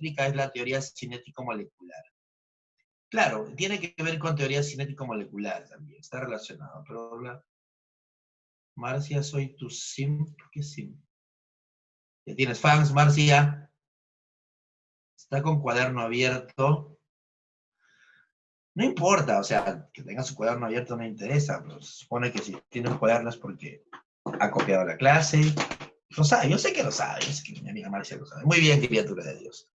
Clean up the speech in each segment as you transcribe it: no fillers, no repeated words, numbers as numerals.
explica es la teoría cinético-molecular. Claro, tiene que ver con teoría cinético-molecular también, está relacionado, pero Marcia, soy tu sim, ¿qué sim? ¿Ya tienes fans, Marcia? Está con cuaderno abierto. No importa, o sea, que tenga su cuaderno abierto no interesa, pero se supone que si tiene un cuaderno es porque ha copiado la clase. Lo sabe, yo sé que lo sabe, yo sé que mi amiga Marcia lo sabe. Muy bien, criatura de Dios.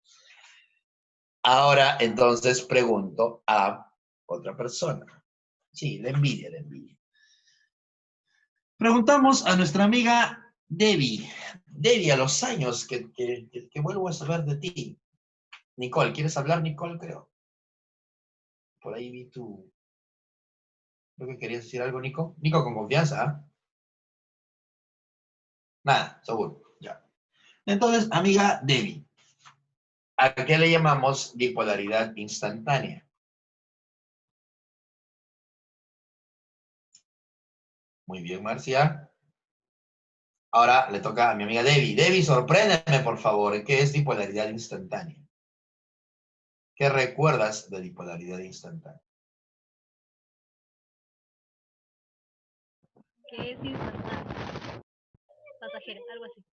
Ahora, entonces, pregunto a otra persona. Sí, la envidia, la envidia. Preguntamos a nuestra amiga Debbie. Debbie, a los años que vuelvo a saber de ti. Nicole, ¿quieres hablar, Nicole? Creo. Por ahí vi tu... Creo que querías decir algo, Nico. Nico, con confianza, ¿ah? Nada, seguro. Ya. Entonces, amiga Debbie, ¿a qué le llamamos bipolaridad instantánea? Muy bien, Marcia. Ahora le toca a mi amiga Debbie. Debbie, sorpréndeme, por favor. ¿Qué es bipolaridad instantánea? ¿Qué recuerdas de bipolaridad instantánea? ¿Qué es instantáneo? Pasajero, algo así.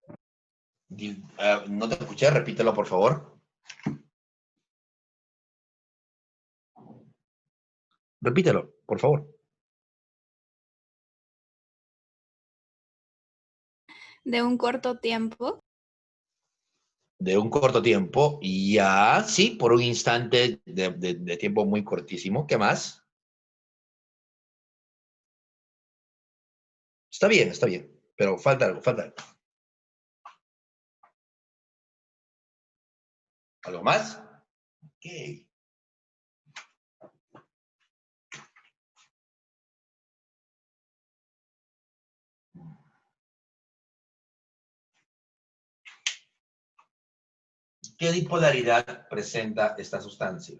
No te escuché, repítelo, por favor. Repítelo, por favor. De un corto tiempo. De un corto tiempo, y ya, sí, por un instante de tiempo muy cortísimo. ¿Qué más? Está bien, pero falta algo, falta algo. ¿Algo más? Ok. ¿Qué bipolaridad presenta esta sustancia?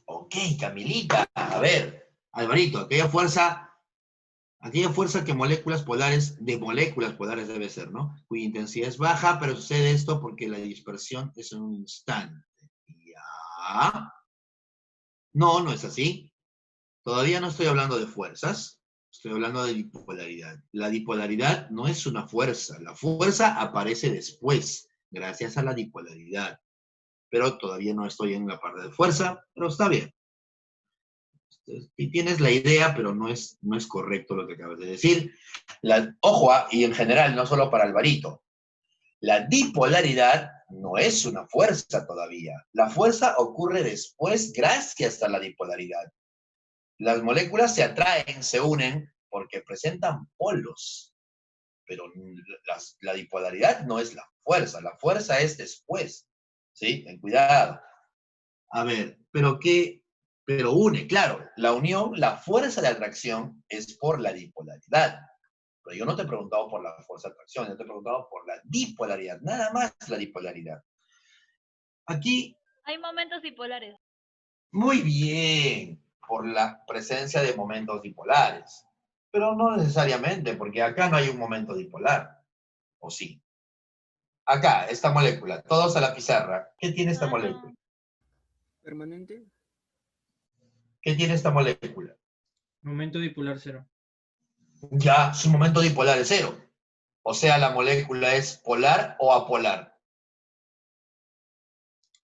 Ok, Camilita, a ver, Alvarito, aquella fuerza que moléculas polares, de moléculas polares debe ser, ¿no? Cuya intensidad es baja, pero sucede esto porque la dispersión es en un instante. Ya. No, no es así. Todavía no estoy hablando de fuerzas, estoy hablando de dipolaridad. La dipolaridad no es una fuerza, la fuerza aparece después, gracias a la dipolaridad. Pero todavía no estoy en la parte de fuerza, pero está bien. Y tienes la idea, pero no es correcto lo que acabas de decir. Ojo, y en general, no solo para Alvarito, la dipolaridad no es una fuerza todavía. La fuerza ocurre después gracias a la dipolaridad. Las moléculas se atraen, se unen, porque presentan polos. Pero la dipolaridad no es la fuerza es después. ¿Sí? Ten cuidado. A ver, pero une, claro, la unión, la fuerza de atracción es por la dipolaridad. Pero yo no te he preguntado por la fuerza de atracción, yo te he preguntado por la dipolaridad, nada más la dipolaridad. Aquí... Hay momentos bipolares. Muy bien, por la presencia de momentos dipolares. Pero no necesariamente, porque acá no hay un momento dipolar. ¿O sí? Acá, esta molécula, todos a la pizarra. ¿Qué tiene esta molécula? ¿Permanente? ¿Qué tiene esta molécula? Momento dipolar cero. Ya, su momento dipolar es cero. O sea, la molécula es polar o apolar.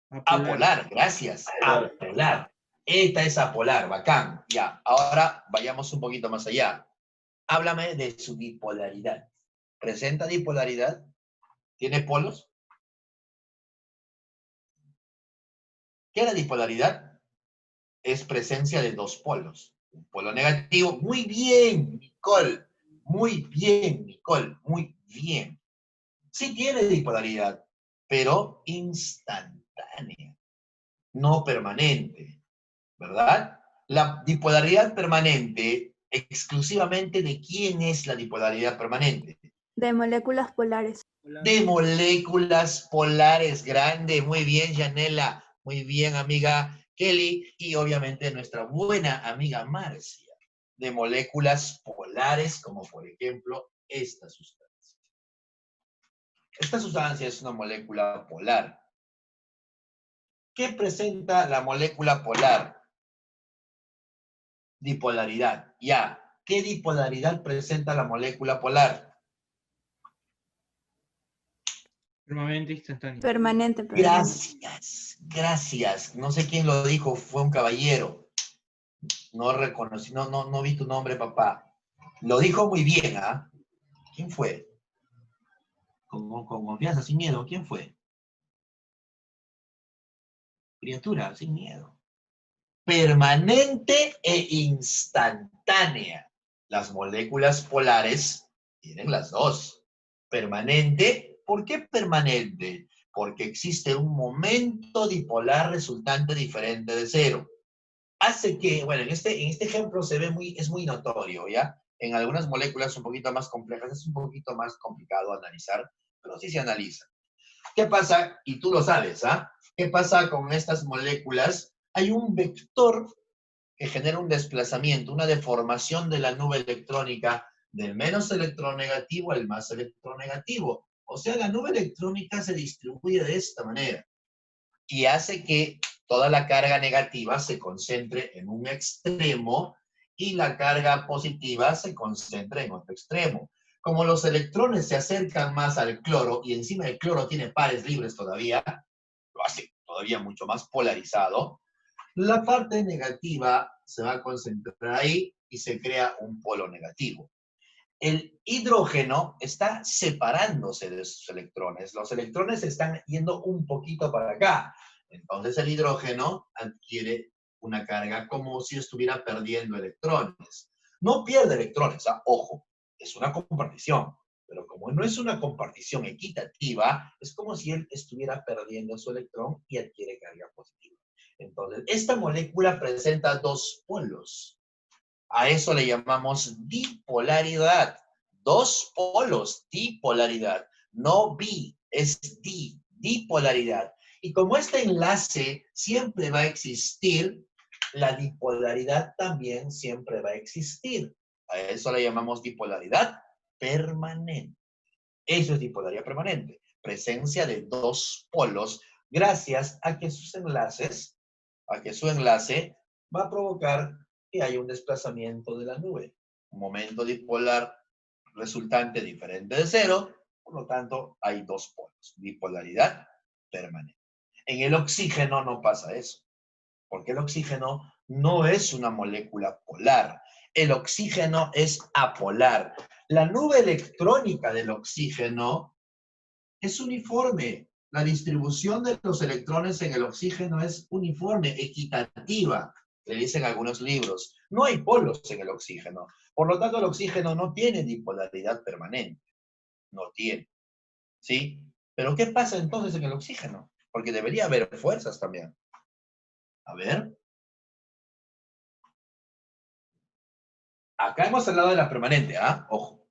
Apolar, gracias. Apolar. Esta es apolar, bacán. Ya, ahora vayamos un poquito más allá. Háblame de su bipolaridad. ¿Presenta dipolaridad? ¿Tiene polos? ¿Qué es la dipolaridad? Es presencia de dos polos. Un polo negativo. Muy bien, Nicole. Muy bien, Nicole. Muy bien. Sí tiene bipolaridad, pero instantánea, no permanente, ¿verdad? La bipolaridad permanente, exclusivamente ¿de quién es la bipolaridad permanente? De moléculas polares. De moléculas polares, grande, muy bien, Yanela, muy bien, amiga Kelly, y obviamente nuestra buena amiga Marcia, de moléculas polares, como por ejemplo esta sustancia. Esta sustancia es una molécula polar. ¿Qué presenta la molécula polar? Dipolaridad. Ya. ¿Qué dipolaridad presenta la molécula polar? Permanente instantáneo. Permanente. Gracias, gracias. No sé quién lo dijo, fue un caballero. No reconocí, no vi tu nombre, papá. Lo dijo muy bien, ¿ah? ¿Quién fue? Con confianza, sin miedo. ¿Quién fue? Criatura, sin miedo. Permanente e instantánea. Las moléculas polares tienen las dos. Permanente, ¿por qué permanente? Porque existe un momento dipolar resultante diferente de cero. Hace que, bueno, en este ejemplo se ve es muy notorio, ¿ya? En algunas moléculas un poquito más complejas es un poquito más complicado analizar, pero sí se analiza. ¿Qué pasa? Y tú lo sabes, ¿ah? ¿Qué pasa con estas moléculas? Hay un vector que genera un desplazamiento, una deformación de la nube electrónica del menos electronegativo al más electronegativo. O sea, la nube electrónica se distribuye de esta manera y hace que toda la carga negativa se concentre en un extremo y la carga positiva se concentre en otro extremo. Como los electrones se acercan más al cloro y encima el cloro tiene pares libres todavía, lo hace todavía mucho más polarizado, la parte negativa se va a concentrar ahí y se crea un polo negativo. El hidrógeno está separándose de sus electrones. Los electrones están yendo un poquito para acá. Entonces el hidrógeno adquiere una carga como si estuviera perdiendo electrones. No pierde electrones, ¿ah? Ojo, es una compartición. Pero como no es una compartición equitativa, es como si él estuviera perdiendo su electrón y adquiere carga positiva. Entonces, esta molécula presenta dos polos. A eso le llamamos dipolaridad. Dos polos, dipolaridad. No bi, es dipolaridad. Y como este enlace siempre va a existir, la dipolaridad también siempre va a existir. A eso le llamamos dipolaridad permanente. Eso es dipolaridad permanente. Presencia de dos polos gracias a que sus enlaces, a que su enlace va a provocar que haya un desplazamiento de la nube. Un momento dipolar resultante diferente de cero, por lo tanto hay dos polos. Bipolaridad permanente. En el oxígeno no pasa eso, porque el oxígeno no es una molécula polar. El oxígeno es apolar. La nube electrónica del oxígeno es uniforme. La distribución de los electrones en el oxígeno es uniforme, equitativa, le dicen algunos libros. No hay polos en el oxígeno. Por lo tanto, el oxígeno no tiene dipolaridad permanente. No tiene. ¿Sí? Pero ¿qué pasa entonces en el oxígeno? Porque debería haber fuerzas también. A ver. Acá hemos hablado de la permanente, ¿ah? Ojo.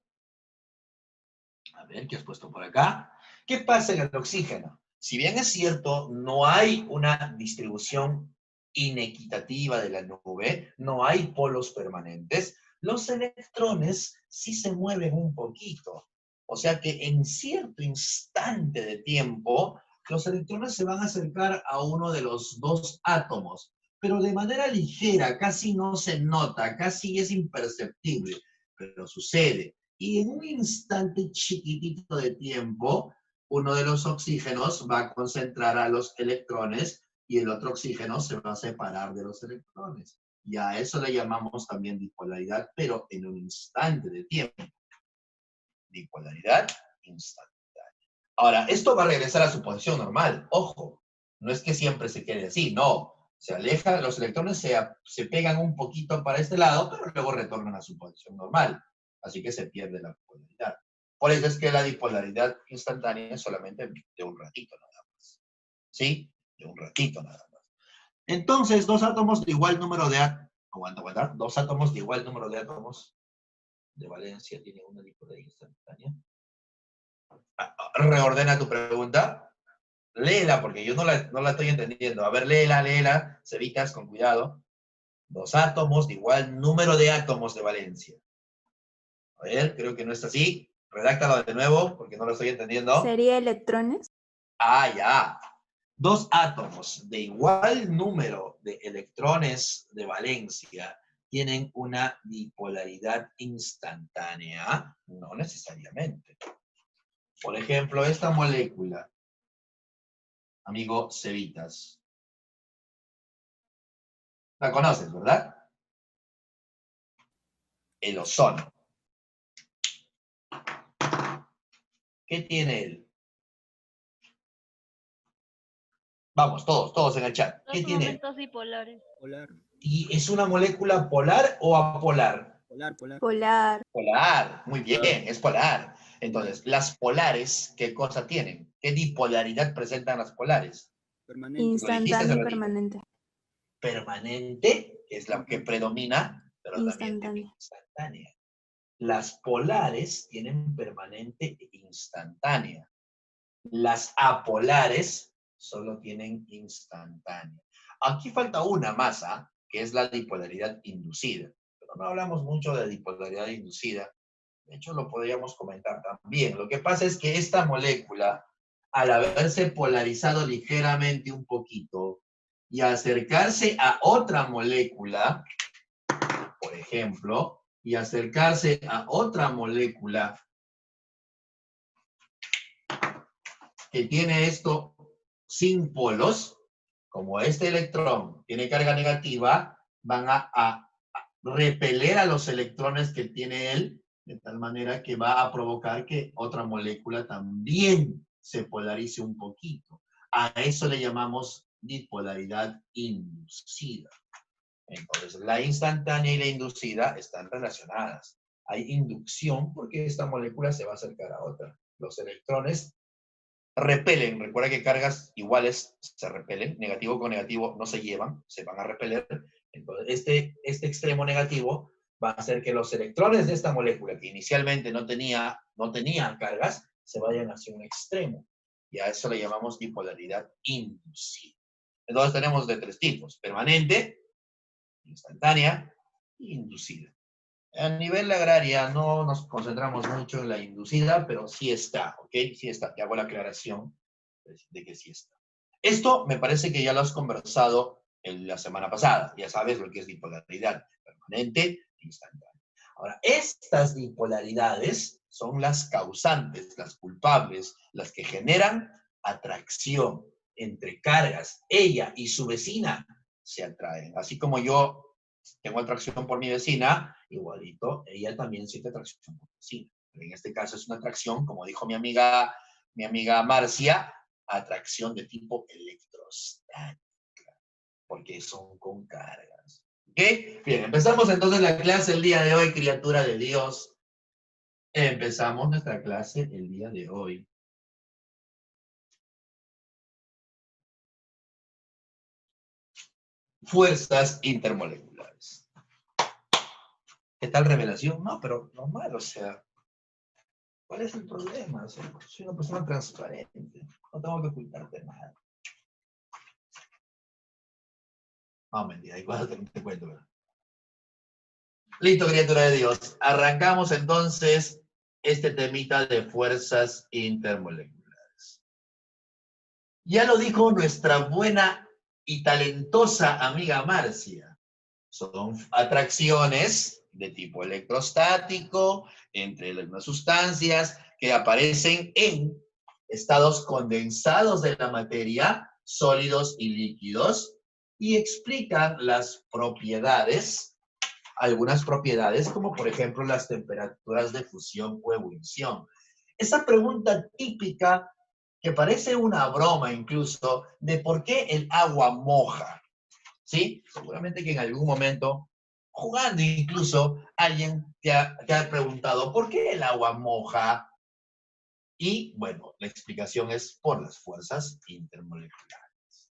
A ver, ¿qué has puesto por acá? ¿Qué pasa en el oxígeno? Si bien es cierto, no hay una distribución inequitativa de la nube, no hay polos permanentes, los electrones sí se mueven un poquito. O sea que en cierto instante de tiempo, los electrones se van a acercar a uno de los dos átomos, pero de manera ligera, casi no se nota, casi es imperceptible, pero sucede. Y en un instante chiquitito de tiempo, uno de los oxígenos va a concentrar a los electrones y el otro oxígeno se va a separar de los electrones. Y a eso le llamamos también dipolaridad, pero en un instante de tiempo. Dipolaridad instantánea. Ahora, esto va a regresar a su posición normal. Ojo, no es que siempre se quede así, no. Se aleja, los electrones se pegan un poquito para este lado, pero luego retornan a su posición normal. Así que se pierde la polaridad. Por eso es que la dipolaridad instantánea es solamente de un ratito nada más. ¿Sí? De un ratito nada más. Entonces, dos átomos de igual número de átomos. Aguanta. Dos átomos de igual número de átomos de valencia tienen una dipolaridad instantánea. Reordena tu pregunta. Léela, porque yo no la estoy entendiendo. A ver, léela. Cevitas, con cuidado. Dos átomos de igual número de átomos de valencia. A ver, creo que no está así. Redáctalo de nuevo, porque no lo estoy entendiendo. Sería electrones. Ah, ya. Dos átomos de igual número de electrones de valencia tienen una dipolaridad instantánea. No necesariamente. Por ejemplo, esta molécula, amigo Cevitas. La conoces, ¿verdad? El ozono. ¿Qué tiene él? Vamos, todos en el chat. ¿Qué Dos tiene él? momentos bipolares. Polar. ¿Y es una molécula polar o apolar? Polar, polar. Polar. Polar, muy bien, es polar. Entonces, las polares, ¿qué cosa tienen? ¿Qué dipolaridad presentan las polares? Permanente. Lo dijiste hace Instantáneo y ratito. permanente. Permanente, que es la que predomina, pero también tiene Instantánea. instantánea. Las polares tienen permanente e instantánea. Las apolares solo tienen instantánea. Aquí falta una masa, que es la dipolaridad inducida. Pero no hablamos mucho de dipolaridad inducida. De hecho, lo podríamos comentar también. Lo que pasa es que esta molécula, al haberse polarizado ligeramente un poquito y acercarse a otra molécula, por ejemplo, y acercarse a otra molécula que tiene esto sin polos, como este electrón tiene carga negativa, van a repeler a los electrones que tiene él, de tal manera que va a provocar que otra molécula también se polarice un poquito. A eso le llamamos dipolaridad inducida. Entonces, la instantánea y la inducida están relacionadas. Hay inducción porque esta molécula se va a acercar a otra. Los electrones repelen. Recuerda que cargas iguales se repelen. Negativo con negativo no se llevan, se van a repeler. Entonces, este extremo negativo va a hacer que los electrones de esta molécula, que inicialmente no tenían cargas, se vayan hacia un extremo. Y a eso le llamamos dipolaridad inducida. Entonces tenemos de tres tipos: permanente, instantánea e inducida. A nivel agraria no nos concentramos mucho en la inducida, pero sí está, ¿ok? Sí está. Te hago la aclaración de que sí está. Esto me parece que ya lo has conversado en la semana pasada. Ya sabes lo que es dipolaridad permanente e instantánea. Ahora, estas dipolaridades son las causantes, las culpables, las que generan atracción entre cargas. Ella y su vecina se atraen. Así como yo tengo atracción por mi vecina, igualito, ella también siente atracción por mi vecina. En este caso es una atracción, como dijo mi amiga Marcia, atracción de tipo electrostática, porque son con cargas. ¿Ok? Bien, empezamos entonces la clase el día de hoy, criatura de Dios. Empezamos nuestra clase el día de hoy. Fuerzas intermoleculares. ¿Qué tal revelación? No, pero normal, o sea, ¿cuál es el problema? O sea, soy una persona transparente, no tengo que ocultarte nada. No, mentira, hay cosas que no te cuento, ¿verdad? Listo, criatura de Dios. Arrancamos entonces este temita de fuerzas intermoleculares. Ya lo dijo nuestra buena y talentosa amiga Marcia. Son atracciones de tipo electrostático entre las sustancias que aparecen en estados condensados de la materia, sólidos y líquidos, y explican las propiedades, algunas propiedades, como por ejemplo las temperaturas de fusión o ebullición. Esa pregunta típica que parece una broma incluso, de por qué el agua moja. ¿Sí? Seguramente que en algún momento, jugando incluso, alguien te ha preguntado, ¿por qué el agua moja? Y bueno, la explicación es por las fuerzas intermoleculares.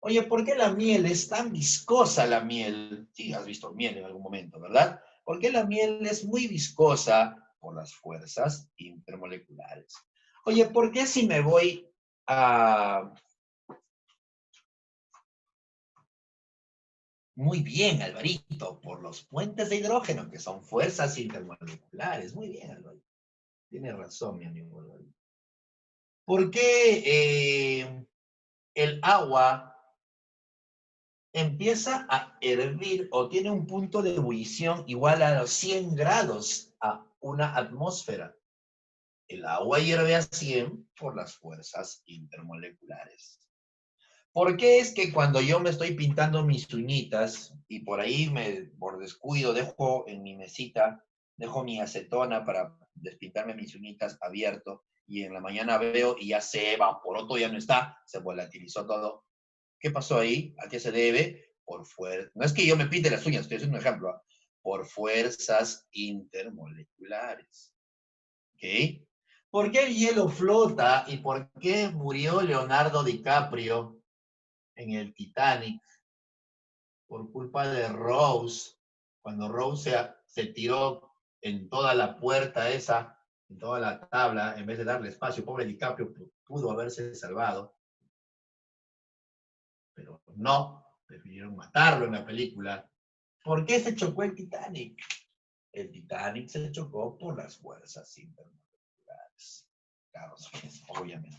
Oye, ¿por qué la miel es tan viscosa, la miel? Sí, has visto miel en algún momento, ¿verdad? ¿Por qué la miel es muy viscosa? Por las fuerzas intermoleculares. Oye, ¿por qué si me voy a Muy bien, Alvarito, por los puentes de hidrógeno, que son fuerzas intermoleculares. Muy bien, Alvarito. Tiene razón, mi amigo Alvarito. ¿Por qué el agua empieza a hervir o tiene un punto de ebullición igual a los 100 grados a una atmósfera? El agua hierve a 100 por las fuerzas intermoleculares. ¿Por qué es que cuando yo me estoy pintando mis uñitas y por ahí por descuido dejo en mi mesita, dejo mi acetona para despintarme mis uñitas abierto y en la mañana veo y ya se evaporó todo, ya no está, se volatilizó todo? ¿Qué pasó ahí? ¿A qué se debe? Por fuerza. No es que yo me pinte las uñas, estoy haciendo un ejemplo. ¿Ah? Por fuerzas intermoleculares. ¿Ok? ¿Por qué el hielo flota y por qué murió Leonardo DiCaprio en el Titanic? Por culpa de Rose. Cuando Rose se tiró en toda la puerta esa, en toda la tabla, en vez de darle espacio, pobre DiCaprio pudo haberse salvado. Pero no, prefirieron matarlo en la película. ¿Por qué se chocó el Titanic? El Titanic se chocó por las fuerzas intermoleculares. Claro, obviamente.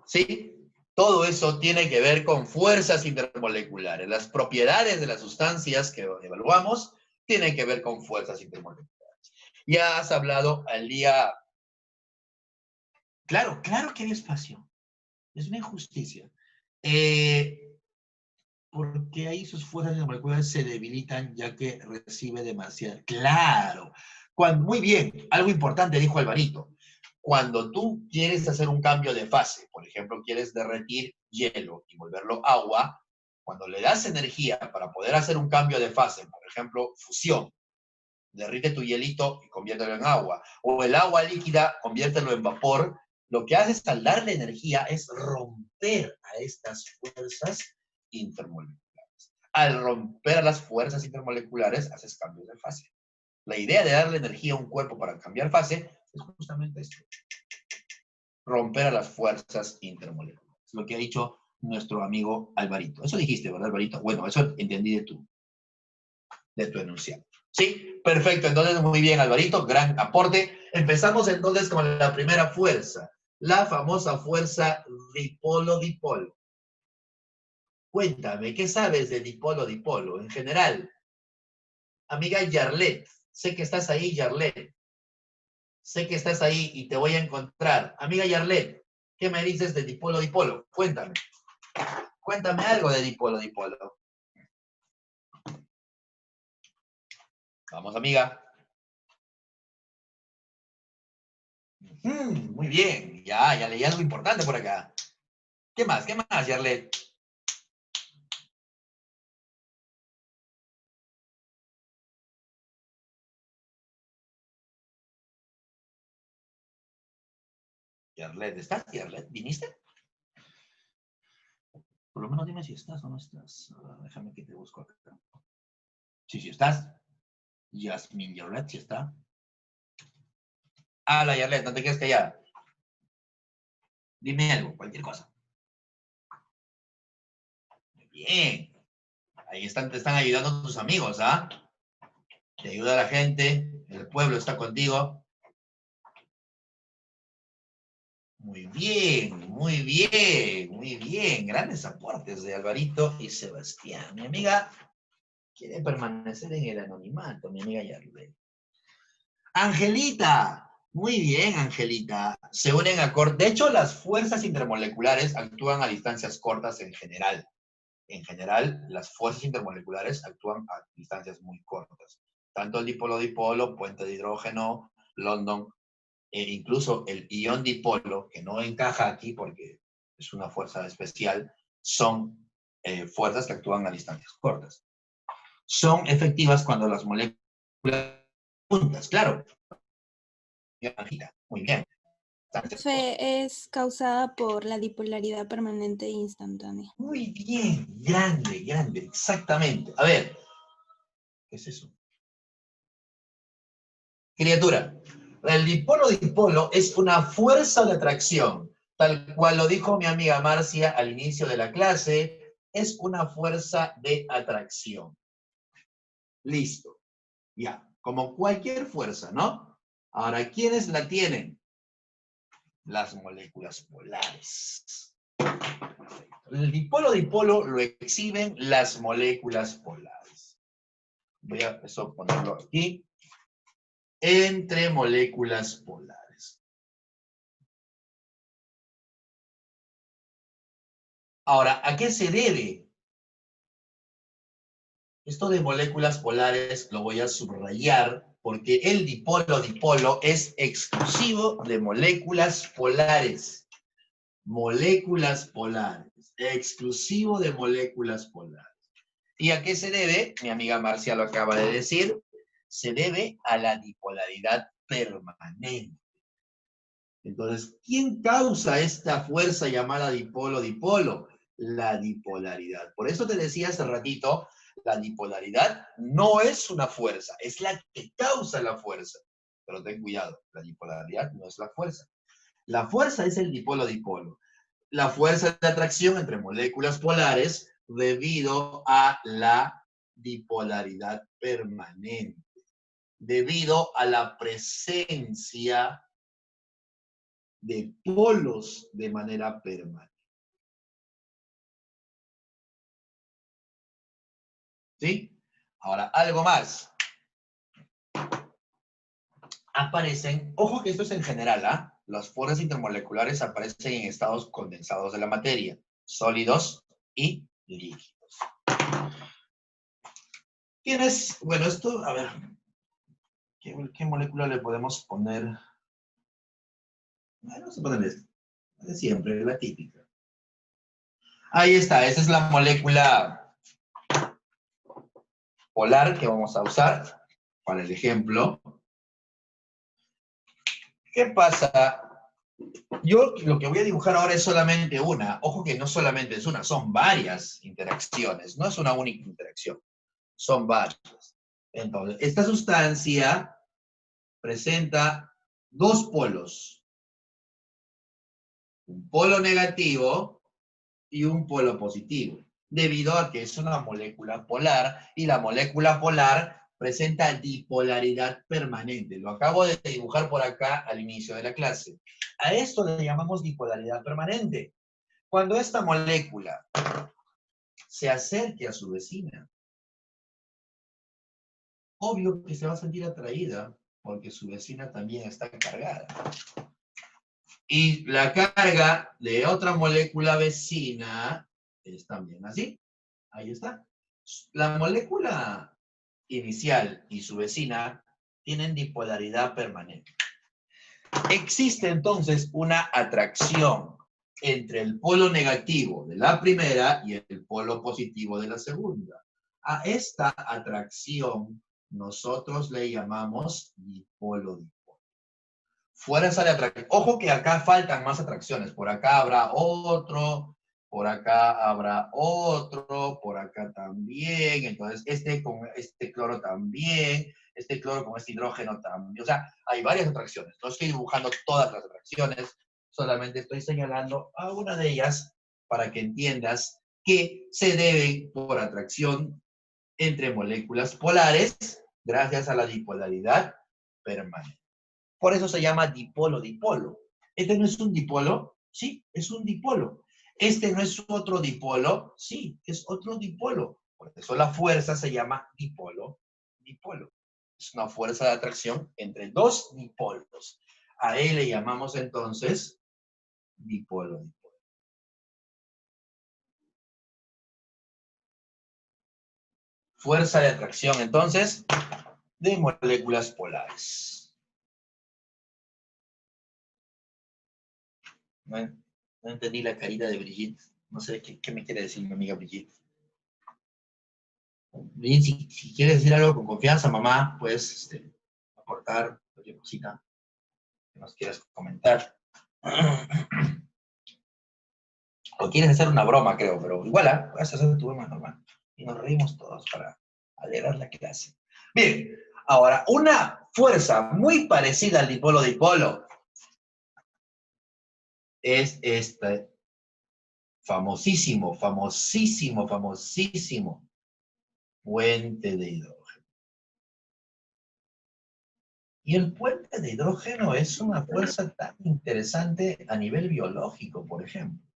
¿Sí? Todo eso tiene que ver con fuerzas intermoleculares. Las propiedades de las sustancias que evaluamos tienen que ver con fuerzas intermoleculares. Ya has hablado al día... Claro que hay espacio. Es una injusticia. Porque ahí sus fuerzas intermoleculares se debilitan ya que recibe demasiado. Claro. Muy bien, algo importante dijo Alvarito. Cuando tú quieres hacer un cambio de fase, por ejemplo, quieres derretir hielo y volverlo agua, cuando le das energía para poder hacer un cambio de fase, por ejemplo, fusión, derrite tu hielito y conviértelo en agua, o el agua líquida, conviértelo en vapor, lo que haces al darle energía es romper a estas fuerzas intermoleculares. Al romper las fuerzas intermoleculares, haces cambios de fase. La idea de darle energía a un cuerpo para cambiar fase es justamente esto. Romper a las fuerzas intermoleculares. Lo que ha dicho nuestro amigo Alvarito. Eso dijiste, ¿verdad, Alvarito? Bueno, eso entendí de tu enunciado. ¿Sí? Perfecto. Entonces, muy bien, Alvarito. Gran aporte. Empezamos entonces con la primera fuerza. La famosa fuerza dipolo-dipolo. Cuéntame, ¿qué sabes de dipolo-dipolo en general? Amiga Yarlet, sé que estás ahí, Yarlet. Sé que estás ahí y te voy a encontrar. Amiga Yarlet, ¿qué me dices de dipolo-dipolo? Cuéntame. Cuéntame algo de dipolo-dipolo. Vamos, amiga. Muy bien. Ya leí algo importante por acá. ¿Qué más, Yarlet? Yarlet, ¿estás, Yarlet? ¿Viniste? Por lo menos dime si estás o no estás. Déjame que te busco acá. Sí estás. Yasmin Yarlet, sí está. Habla, Yarlet, no te quedes callada. Dime algo, cualquier cosa. Muy bien. Ahí te están ayudando tus amigos, ¿ah? Te ayuda la gente, el pueblo está contigo. Muy bien, muy bien, muy bien. Grandes aportes de Alvarito y Sebastián. Mi amiga quiere permanecer en el anonimato, mi amiga Yarlet. Angelita, muy bien, Angelita. Se unen a de hecho, las fuerzas intermoleculares actúan a distancias cortas en general. En general, las fuerzas intermoleculares actúan a distancias muy cortas. Tanto el dipolo-dipolo, puente de hidrógeno, London, e incluso el ion dipolo, que no encaja aquí porque es una fuerza especial, son fuerzas que actúan a distancias cortas. Son efectivas cuando las moléculas juntas, claro. Muy bien. Es causada por la dipolaridad permanente e instantánea. Muy bien, grande, exactamente. A ver, ¿qué es eso? Criatura, el dipolo-dipolo es una fuerza de atracción, tal cual lo dijo mi amiga Marcia al inicio de la clase, es una fuerza de atracción. Listo. Ya, como cualquier fuerza, ¿no? Ahora, ¿quiénes la tienen? Las moléculas polares. El dipolo-dipolo lo exhiben las moléculas polares. Voy a eso ponerlo aquí. Entre moléculas polares. Ahora, ¿a qué se debe? Esto de moléculas polares lo voy a subrayar porque el dipolo-dipolo es exclusivo de moléculas polares. Moléculas polares. Exclusivo de moléculas polares. ¿Y a qué se debe? Mi amiga Marcia lo acaba de decir. Se debe a la dipolaridad permanente. Entonces, ¿quién causa esta fuerza llamada dipolo-dipolo? La dipolaridad. Por eso te decía hace ratito, la dipolaridad no es una fuerza, es la que causa la fuerza. Pero ten cuidado, la dipolaridad no es la fuerza. La fuerza es el dipolo-dipolo. La fuerza de atracción entre moléculas polares debido a la dipolaridad permanente. Debido a la presencia de polos de manera permanente. ¿Sí? Ahora, algo más. Aparecen, ojo que esto es en general, ¿ah? Las fuerzas intermoleculares aparecen en estados condensados de la materia, sólidos y líquidos. ¿Tienes? Bueno, esto, a ver, ¿qué molécula le podemos poner? Bueno, vamos a ponerle esto. De siempre, la típica. Ahí está, esa es la molécula polar que vamos a usar para el ejemplo. ¿Qué pasa? Yo lo que voy a dibujar ahora es solamente una. Ojo que no solamente es una, son varias interacciones. No es una única interacción. Son varias. Entonces, esta sustancia presenta dos polos. Un polo negativo y un polo positivo. Debido a que es una molécula polar y la molécula polar presenta dipolaridad permanente. Lo acabo de dibujar por acá al inicio de la clase. A esto le llamamos dipolaridad permanente. Cuando esta molécula se acerque a su vecina, obvio que se va a sentir atraída porque su vecina también está cargada. Y la carga de otra molécula vecina es también así. Ahí está. La molécula inicial y su vecina tienen dipolaridad permanente. Existe entonces una atracción entre el polo negativo de la primera y el polo positivo de la segunda. A esta atracción nosotros le llamamos dipolo-dipolo. Fuerza de atracción. Ojo que acá faltan más atracciones. Por acá habrá otro, por acá habrá otro, por acá también. Entonces, este con este cloro también, este cloro con este hidrógeno también. O sea, hay varias atracciones. No estoy dibujando todas las atracciones, solamente estoy señalando a una de ellas para que entiendas que se deben por atracción entre moléculas polares gracias a la dipolaridad permanente. Por eso se llama dipolo-dipolo. ¿Este no es un dipolo? Sí, es un dipolo. ¿Este no es otro dipolo? Sí, es otro dipolo. Por eso la fuerza se llama dipolo-dipolo. Es una fuerza de atracción entre dos dipolos. A él le llamamos entonces dipolo-dipolo. Fuerza de atracción entonces de moléculas polares. No entendí la carita de Brigitte. No sé qué me quiere decir mi amiga Brigitte. Brigitte, si quieres decir algo con confianza, mamá, puedes aportar cualquier cosita que nos quieras comentar. O quieres hacer una broma, creo, pero igual, puedes hacer tu broma normal. Y nos reímos todos para alegrar la clase. Bien, ahora, una fuerza muy parecida al dipolo-dipolo es esta famosísimo, famosísimo, famosísimo puente de hidrógeno. Y el puente de hidrógeno es una fuerza tan interesante a nivel biológico, por ejemplo.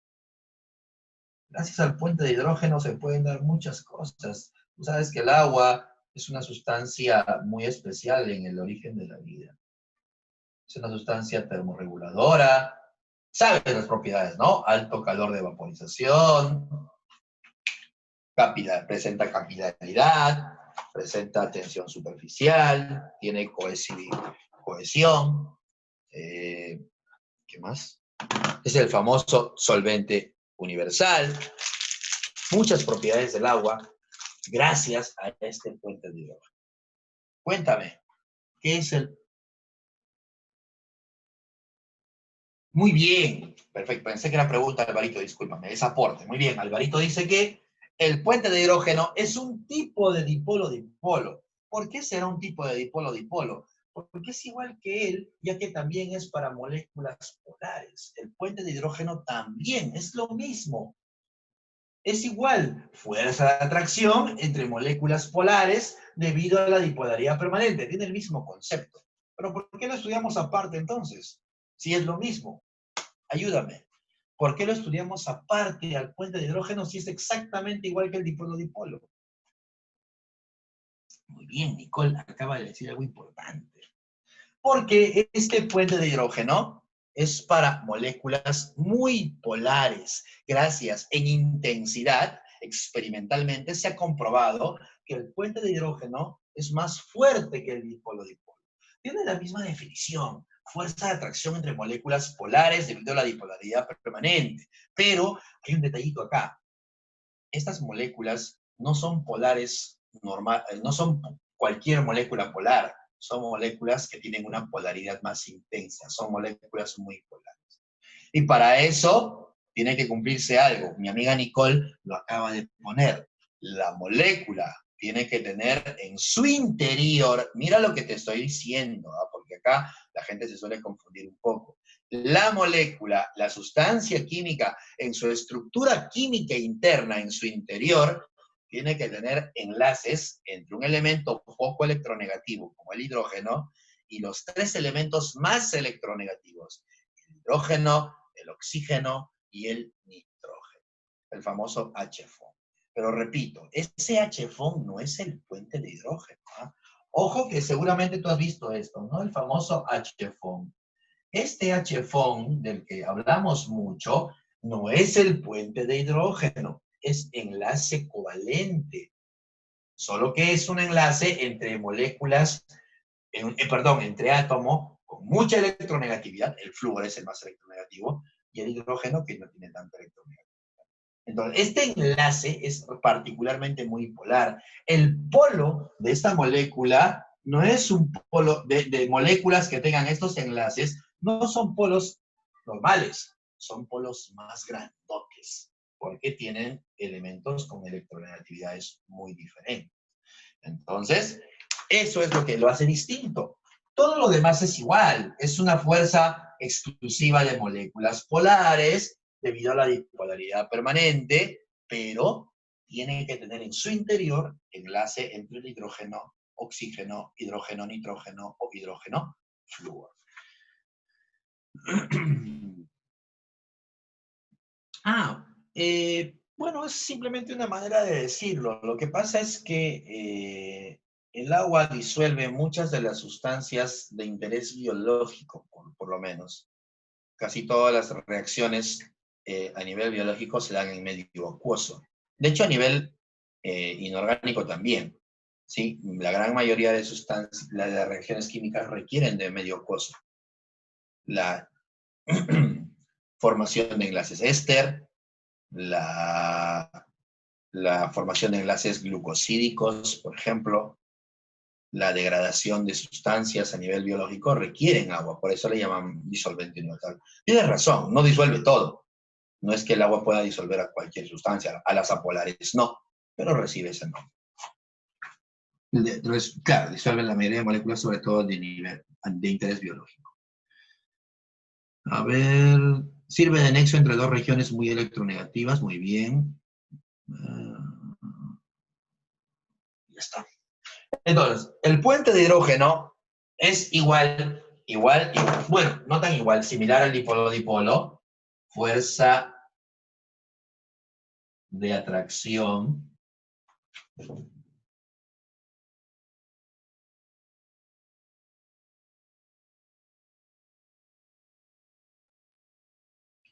Gracias al puente de hidrógeno se pueden dar muchas cosas. Tú sabes que el agua es una sustancia muy especial en el origen de la vida. Es una sustancia termorreguladora. Sabes las propiedades, ¿no? Alto calor de vaporización, presenta capilaridad, presenta tensión superficial, tiene cohesión. ¿Qué más? Es el famoso solvente universal. Muchas propiedades del agua gracias a este puente de hidrógeno. Cuéntame, ¿qué es el...? Muy bien, perfecto. Pensé que era pregunta, Alvarito, discúlpame, es aporte. Muy bien, Alvarito dice que el puente de hidrógeno es un tipo de dipolo-dipolo. ¿Por qué será un tipo de dipolo-dipolo? Porque es igual que él, ya que también es para moléculas polares. El puente de hidrógeno también es lo mismo. Es igual, fuerza de atracción entre moléculas polares debido a la dipolaridad permanente. Tiene el mismo concepto. Pero ¿por qué lo estudiamos aparte entonces? Si es lo mismo. Ayúdame. ¿Por qué lo estudiamos aparte al puente de hidrógeno si es exactamente igual que el dipolo-dipolo? Muy bien, Nicole acaba de decir algo importante. Porque este puente de hidrógeno es para moléculas muy polares. Gracias, en intensidad, experimentalmente se ha comprobado que el puente de hidrógeno es más fuerte que el dipolo-dipolo. Tiene la misma definición, fuerza de atracción entre moléculas polares debido a la dipolaridad permanente. Pero hay un detallito acá. Estas moléculas no son polares normales, no son cualquier molécula polar. Son moléculas que tienen una polaridad más intensa, son moléculas muy polares. Y para eso tiene que cumplirse algo. Mi amiga Nicole lo acaba de poner. La molécula tiene que tener en su interior, mira lo que te estoy diciendo, ¿eh? Porque acá la gente se suele confundir un poco. La molécula, la sustancia química, en su estructura química interna, en su interior, tiene que tener enlaces entre un elemento poco electronegativo, como el hidrógeno, y los tres elementos más electronegativos: el hidrógeno, el oxígeno y el nitrógeno, el famoso HFO. Pero repito, ese HFO no es el puente de hidrógeno, ¿eh? Ojo que seguramente tú has visto esto, ¿no? El famoso HFO. Este HFO del que hablamos mucho no es el puente de hidrógeno, es enlace covalente. Solo que es un enlace entre moléculas, entre átomos con mucha electronegatividad. El flúor es el más electronegativo y el hidrógeno que no tiene tanta electronegatividad. Entonces, este enlace es particularmente muy polar. El polo de esta molécula no es un polo de moléculas que tengan estos enlaces, no son polos normales, son polos más grandotes, porque tienen elementos con electronegatividades muy diferentes. Entonces, eso es lo que lo hace distinto. Todo lo demás es igual, es una fuerza exclusiva de moléculas polares debido a la dipolaridad permanente, pero tiene que tener en su interior enlace entre el hidrógeno, oxígeno, hidrógeno, nitrógeno o hidrógeno, flúor. Bueno, es simplemente una manera de decirlo. Lo que pasa es que el agua disuelve muchas de las sustancias de interés biológico, por lo menos. Casi todas las reacciones a nivel biológico se dan en medio acuoso. De hecho, a nivel inorgánico también. ¿Sí? La gran mayoría de sustancias, las reacciones químicas requieren de medio acuoso. La formación de enlaces éster, la formación de enlaces glucosídicos, por ejemplo, la degradación de sustancias a nivel biológico requieren agua, por eso le llaman disolvente universal. Tienes razón, no disuelve todo. No es que el agua pueda disolver a cualquier sustancia, a las apolares no, pero recibe ese nombre. Claro, disuelven la mayoría de moléculas, sobre todo de interés biológico. A ver, Sirve de nexo entre dos regiones muy electronegativas, muy bien. Ya está. Entonces, el puente de hidrógeno es igual, bueno, no tan igual, similar al dipolo-dipolo, fuerza de atracción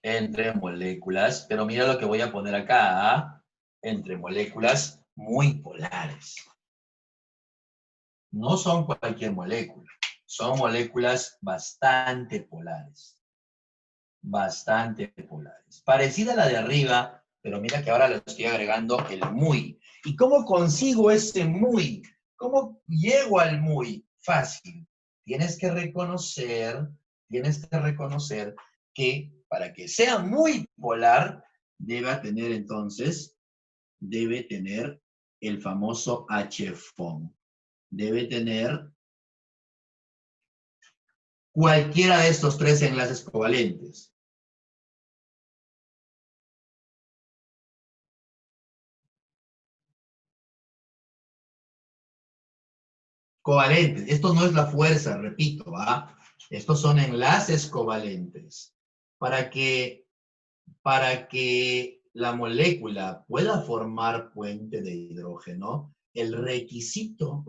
entre moléculas, pero mira lo que voy a poner acá, entre moléculas muy polares. No son cualquier molécula, son moléculas bastante polares. Bastante polares. Parecida a la de arriba, pero mira que ahora le estoy agregando el muy. ¿Y cómo consigo ese muy? ¿Cómo llego al muy? Fácil. Tienes que reconocer que para que sea muy polar, debe tener entonces, debe tener el famoso H-FON. Debe tener cualquiera de estos tres enlaces covalentes. Covalentes. Esto no es la fuerza, repito, ¿va? Estos son enlaces covalentes. Para que la molécula pueda formar puente de hidrógeno, el requisito,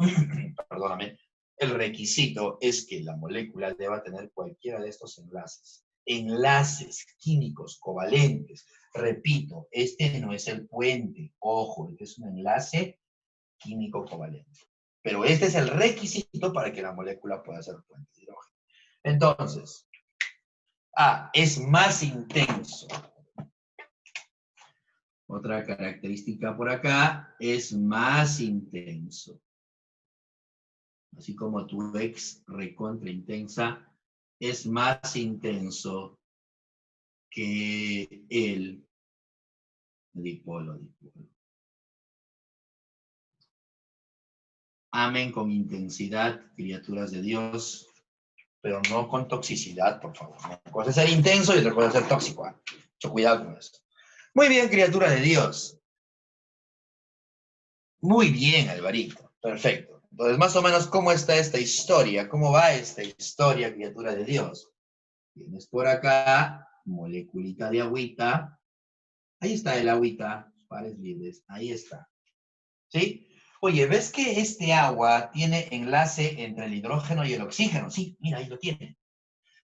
perdóname, el requisito es que la molécula deba tener cualquiera de estos enlaces. Enlaces químicos covalentes. Repito, este no es el puente. Ojo, este es un enlace químico covalente. Pero este es el requisito para que la molécula pueda ser puente de hidrógeno. Entonces, A, es más intenso. Otra característica por acá, es más intenso. Así como tu ex recontra intensa, es más intenso que el dipolo. Amen con intensidad, criaturas de Dios, pero no con toxicidad, por favor. Una cosa es ser intenso y otra cosa es ser tóxico. Mucho cuidado con eso. Muy bien, criatura de Dios. Muy bien, Alvarito. Perfecto. Entonces, más o menos, ¿cómo está esta historia? ¿Cómo va esta historia, criatura de Dios? Tienes por acá, moleculita de agüita. Ahí está el agüita, pares libres. Ahí está. ¿Sí? Oye, ¿ves que este agua tiene enlace entre el hidrógeno y el oxígeno? Sí, mira, ahí lo tiene.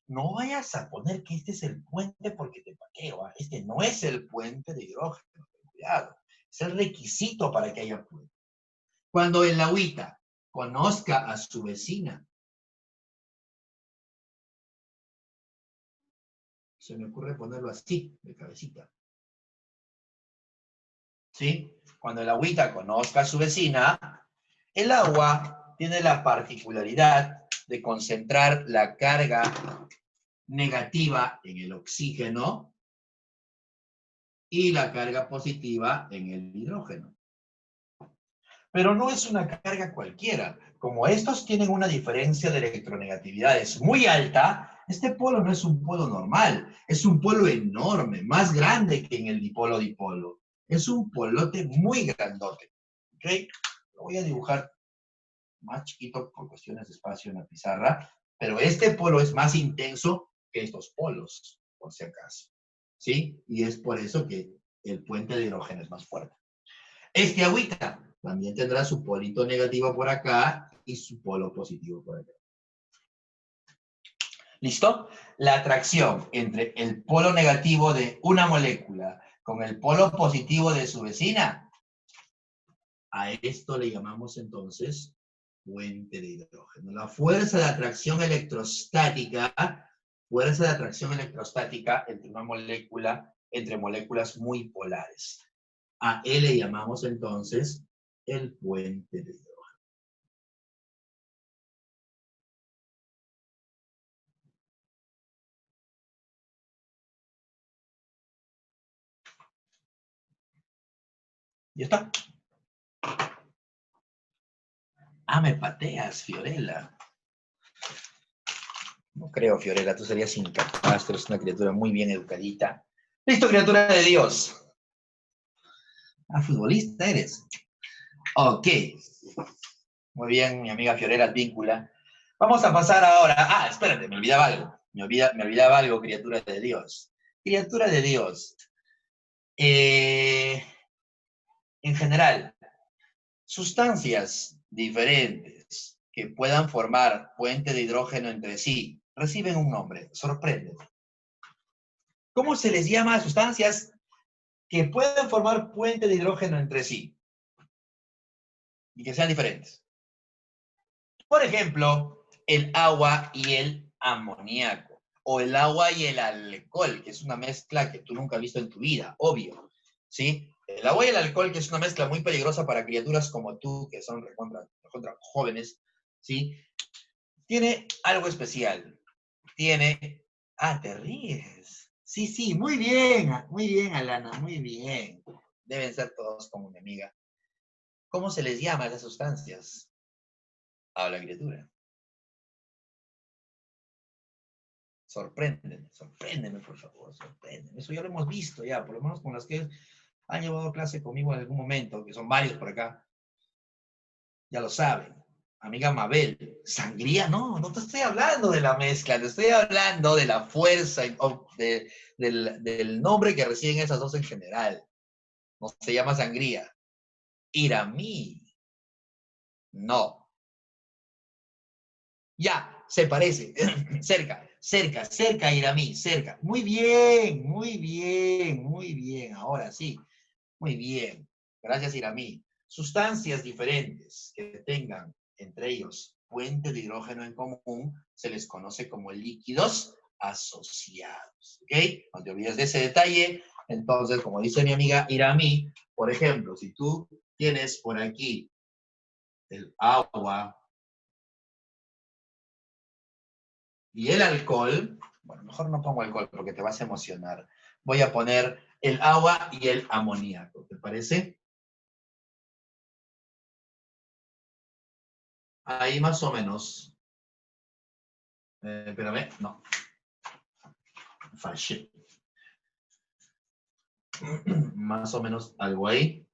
No vayas a poner que este es el puente porque te paqueo. Este no es el puente de hidrógeno. Cuidado. Es el requisito para que haya puente. Cuando el agüita conozca a su vecina, se me ocurre ponerlo así, de cabecita. ¿Sí? Cuando el agüita conozca a su vecina, el agua tiene la particularidad de concentrar la carga negativa en el oxígeno y la carga positiva en el hidrógeno. Pero no es una carga cualquiera. Como estos tienen una diferencia de electronegatividades muy alta, este polo no es un polo normal, es un polo enorme, más grande que en el dipolo-dipolo. Es un polote muy grandote. ¿Ok? Lo voy a dibujar más chiquito por cuestiones de espacio en la pizarra, pero este polo es más intenso que estos polos, por si acaso. ¿Sí? Y es por eso que el puente de hidrógeno es más fuerte. Este agüita también tendrá su polito negativo por acá y su polo positivo por acá. ¿Listo? La atracción entre el polo negativo de una molécula con el polo positivo de su vecina, a esto le llamamos entonces puente de hidrógeno. La fuerza de atracción electrostática entre una molécula, entre moléculas muy polares. A él le llamamos entonces el puente de hidrógeno. ¿Ya está? Ah, me pateas, Fiorella. No creo, Fiorella, tú serías incapaz, tú eres una criatura muy bien educadita. Listo, criatura de Dios. Ah, futbolista eres. Ok. Muy bien, mi amiga Fiorella Advíncula. Vamos a pasar ahora. Ah, espérate, me olvidaba algo. Me olvidaba algo, criatura de Dios. Criatura de Dios. En general, sustancias diferentes que puedan formar puente de hidrógeno entre sí reciben un nombre. Sorprende. ¿Cómo se les llama a sustancias que pueden formar puente de hidrógeno entre sí y que sean diferentes? Por ejemplo, el agua y el amoníaco, o el agua y el alcohol, que es una mezcla que tú nunca has visto en tu vida, obvio, ¿sí? El agua y el alcohol, que es una mezcla muy peligrosa para criaturas como tú, que son recontra jóvenes, ¿sí? Tiene algo especial. Tiene... Ah, te ríes. Sí, sí, muy bien, Alana, muy bien. Deben ser todos como mi amiga. ¿Cómo se les llama a esas sustancias? Habla criatura. Sorpréndeme, por favor, sorpréndeme. Eso ya lo hemos visto ya, por lo menos con las que han llevado clase conmigo en algún momento, que son varios por acá. Ya lo saben. Amiga Mabel, ¿sangría? No, no te estoy hablando de la mezcla, te estoy hablando de la fuerza, del nombre que reciben esas dos en general. No se llama sangría. Iramí. No. Ya, se parece. cerca, Iramí, cerca. Muy bien, muy bien, muy bien. Ahora sí, muy bien. Gracias, Iramí. Sustancias diferentes que tengan entre ellos puente de hidrógeno en común se les conoce como líquidos asociados. ¿Ok? No te olvides de ese detalle. Entonces, como dice mi amiga Iramí, por ejemplo, si tú tienes por aquí el agua y el alcohol, bueno, mejor no pongo alcohol porque te vas a emocionar. Voy a poner el agua y el amoníaco, ¿te parece? Ahí más o menos. Espérame, no. Fallé. Más o menos algo ahí.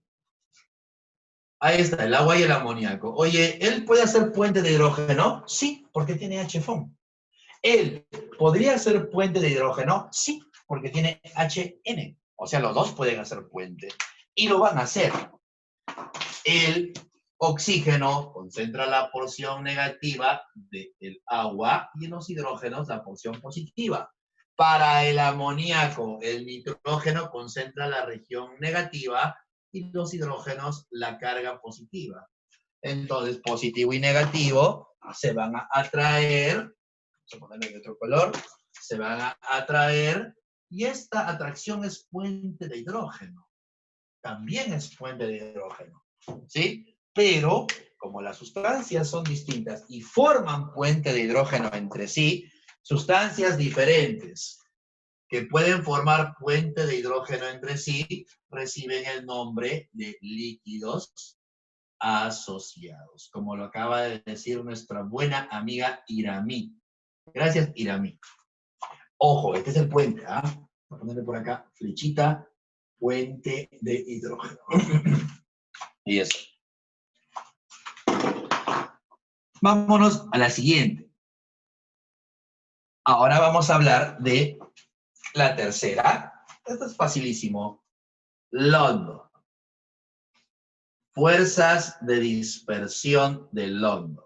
Ahí está, el agua y el amoníaco. Oye, ¿él puede hacer puente de hidrógeno? Sí, porque tiene HFON. ¿Él podría hacer puente de hidrógeno? Sí, porque tiene HN. O sea, los dos pueden hacer puente. Y lo van a hacer. El oxígeno concentra la porción negativa del agua y en los hidrógenos la porción positiva. Para el amoníaco, el nitrógeno concentra la región negativa y los hidrógenos la carga positiva. Entonces, positivo y negativo se van a atraer, vamos a ponerle de otro color, se van a atraer y esta atracción es puente de hidrógeno. También es puente de hidrógeno, ¿sí? Pero, como las sustancias son distintas y forman puente de hidrógeno entre sí, sustancias diferentes que pueden formar puente de hidrógeno entre sí reciben el nombre de líquidos asociados, como lo acaba de decir nuestra buena amiga Iramí. Gracias, Iramí. Ojo, este es el puente, ¿ah? Voy a ponerle por acá, flechita, puente de hidrógeno. Y eso. Vámonos a la siguiente. Ahora vamos a hablar de la tercera. Esto es facilísimo. London. Fuerzas de dispersión de London.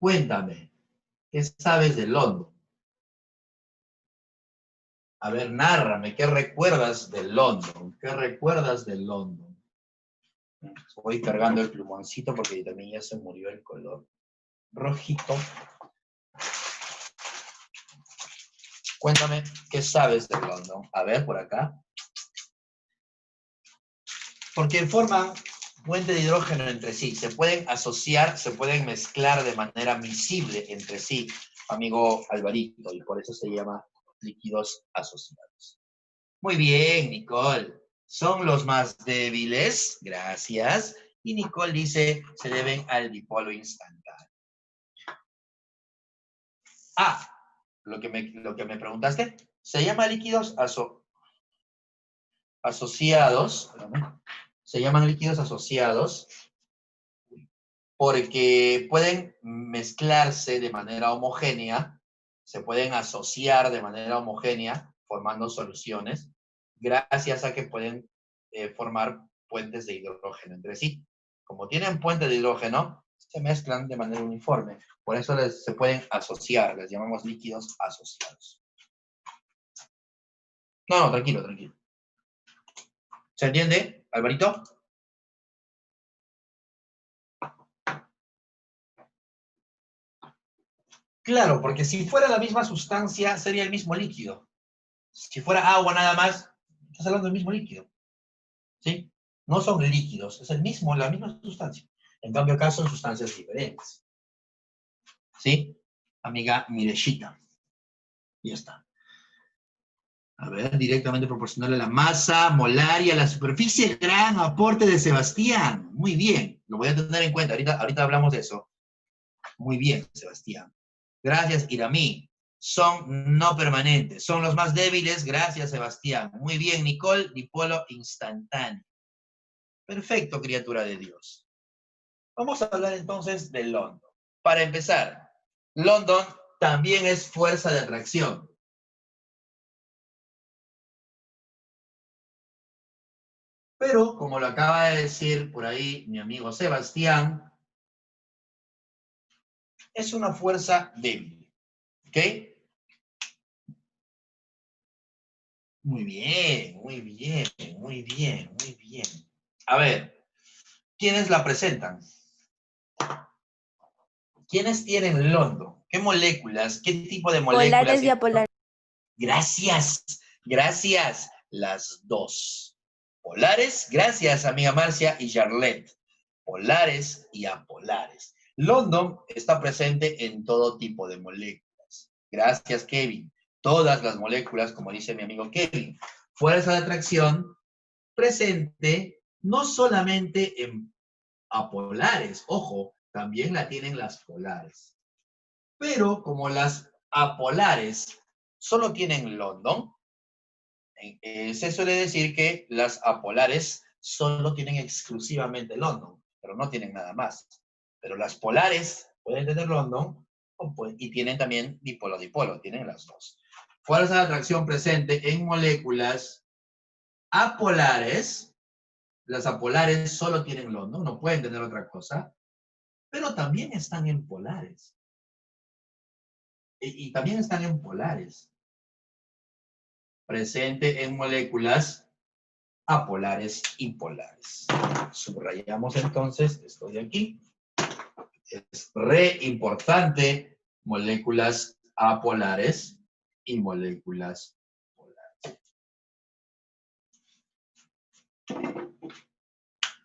Cuéntame, ¿qué sabes de London? A ver, nárrame, ¿qué recuerdas de London? ¿Qué recuerdas de London? Voy cargando el plumoncito porque también ya se murió el color rojito. Cuéntame, ¿qué sabes de London? A ver, por acá. Porque forman puente de hidrógeno entre sí. Se pueden asociar, se pueden mezclar de manera miscible entre sí, amigo Alvarito, y por eso se llama líquidos asociados. Muy bien, Nicole. Son los más débiles, gracias. Y Nicole dice, se deben al dipolo instantáneo. Ah, lo que me preguntaste, se llama líquidos asociados, espérame, se llaman líquidos asociados porque pueden mezclarse de manera homogénea, se pueden asociar de manera homogénea, formando soluciones, gracias a que pueden formar puentes de hidrógeno entre sí. Como tienen puentes de hidrógeno, se mezclan de manera uniforme. Por eso se pueden asociar, les llamamos líquidos asociados. No, tranquilo, tranquilo. ¿Se entiende, Alvarito? Claro, porque si fuera la misma sustancia, sería el mismo líquido. Si fuera agua nada más, estás hablando del mismo líquido. ¿Sí? No son líquidos, es la misma sustancia. En cambio acá son sustancias diferentes. ¿Sí? Amiga Mirechita. Ya está. A ver, directamente proporcional a la masa molar y a la superficie. Gran aporte de Sebastián. Muy bien, lo voy a tener en cuenta. Ahorita hablamos de eso. Muy bien, Sebastián. Gracias, Iramí. Son no permanentes. Son los más débiles. Gracias, Sebastián. Muy bien, Nicole. Dipolo instantáneo. Perfecto, criatura de Dios. Vamos a hablar entonces de London. Para empezar, London también es fuerza de atracción. Pero, como lo acaba de decir por ahí mi amigo Sebastián, es una fuerza débil. ¿Ok? Muy bien, muy bien, muy bien, muy bien. A ver, ¿quiénes la presentan? ¿Quiénes tienen London? ¿Qué moléculas? ¿Qué tipo de moléculas? Polares y apolares. Gracias, gracias. Las dos. Polares, gracias, amiga Marcia y Charlotte. Polares y apolares. London está presente en todo tipo de moléculas. Gracias, Kevin. Todas las moléculas, como dice mi amigo Kevin. Fuerza de atracción presente no solamente en apolares, ojo, también la tienen las polares. Pero como las apolares solo tienen London, se suele decir que las apolares solo tienen exclusivamente London, pero no tienen nada más. Pero las polares pueden tener London y tienen también dipolo-dipolo, tienen las dos. Fuerza de atracción presente en moléculas apolares. Las apolares solo tienen London, no pueden tener otra cosa, pero también están en polares. Y también están en polares. Presente en moléculas apolares y polares. Subrayamos entonces esto de aquí. Es re importante moléculas apolares y moléculas polares.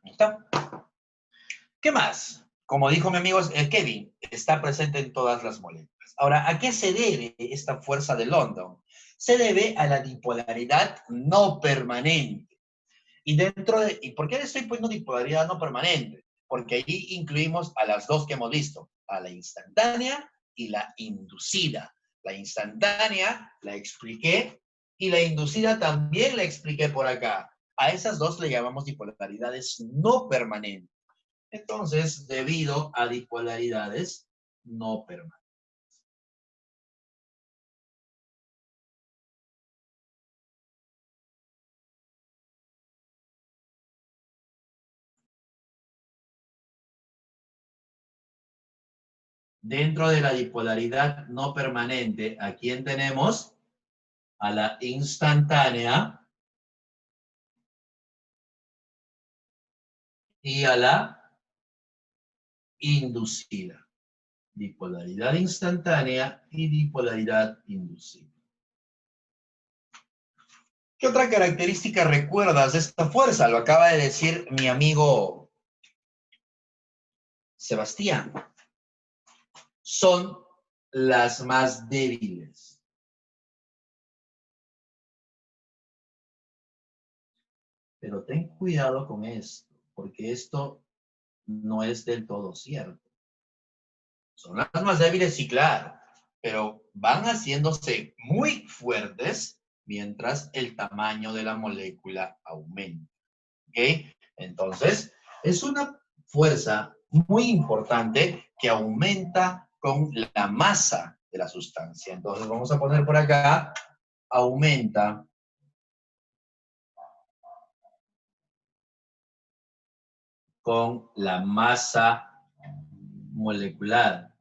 ¿Ahí está? ¿Qué más? Como dijo mi amigo Kevin, está presente en todas las moléculas. Ahora, ¿a qué se debe esta fuerza de London? Se debe a la dipolaridad no permanente. ¿Y por qué le estoy poniendo dipolaridad no permanente? Porque ahí incluimos a las dos que hemos visto, a la instantánea y la inducida. La instantánea la expliqué y la inducida también la expliqué por acá. A esas dos le llamamos dipolaridades no permanentes. Entonces, debido a dipolaridades no permanentes. Dentro de la dipolaridad no permanente, ¿a quién tenemos? A la instantánea y a la inducida. Dipolaridad instantánea y dipolaridad inducida. ¿Qué otra característica recuerdas de esta fuerza? Lo acaba de decir mi amigo Sebastián, son las más débiles. Pero ten cuidado con esto, porque esto no es del todo cierto. Son las más débiles, sí, claro, pero van haciéndose muy fuertes mientras el tamaño de la molécula aumenta. ¿Ok? Entonces, es una fuerza muy importante que aumenta con la masa de la sustancia. Entonces, vamos a poner por acá, aumenta con la masa molecular,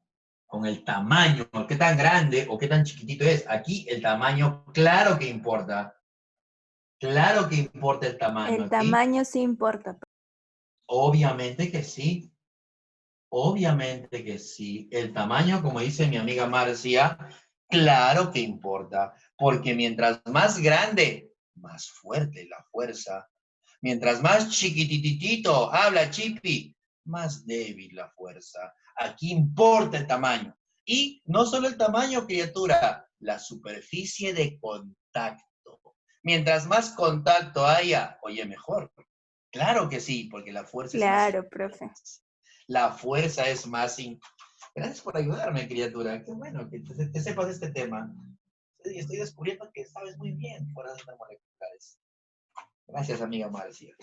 con el tamaño, qué tan grande o qué tan chiquitito es. Aquí el tamaño, claro que importa. Claro que importa el tamaño El aquí. tamaño sí importa. Obviamente que sí. Obviamente que sí. El tamaño, como dice mi amiga Marcia, claro que importa. Porque mientras más grande, más fuerte la fuerza. Mientras más chiquititito habla Chipi, más débil la fuerza. Aquí importa el tamaño. Y no solo el tamaño, criatura, la superficie de contacto. Mientras más contacto haya, oye, mejor. Claro que sí, porque la fuerza es más Claro, profe. intensa. La fuerza es más... Gracias por ayudarme, criatura. Qué bueno que te sepas de este tema. Estoy descubriendo que sabes muy bien fuerzas intermoleculares. Gracias, amiga Marcia.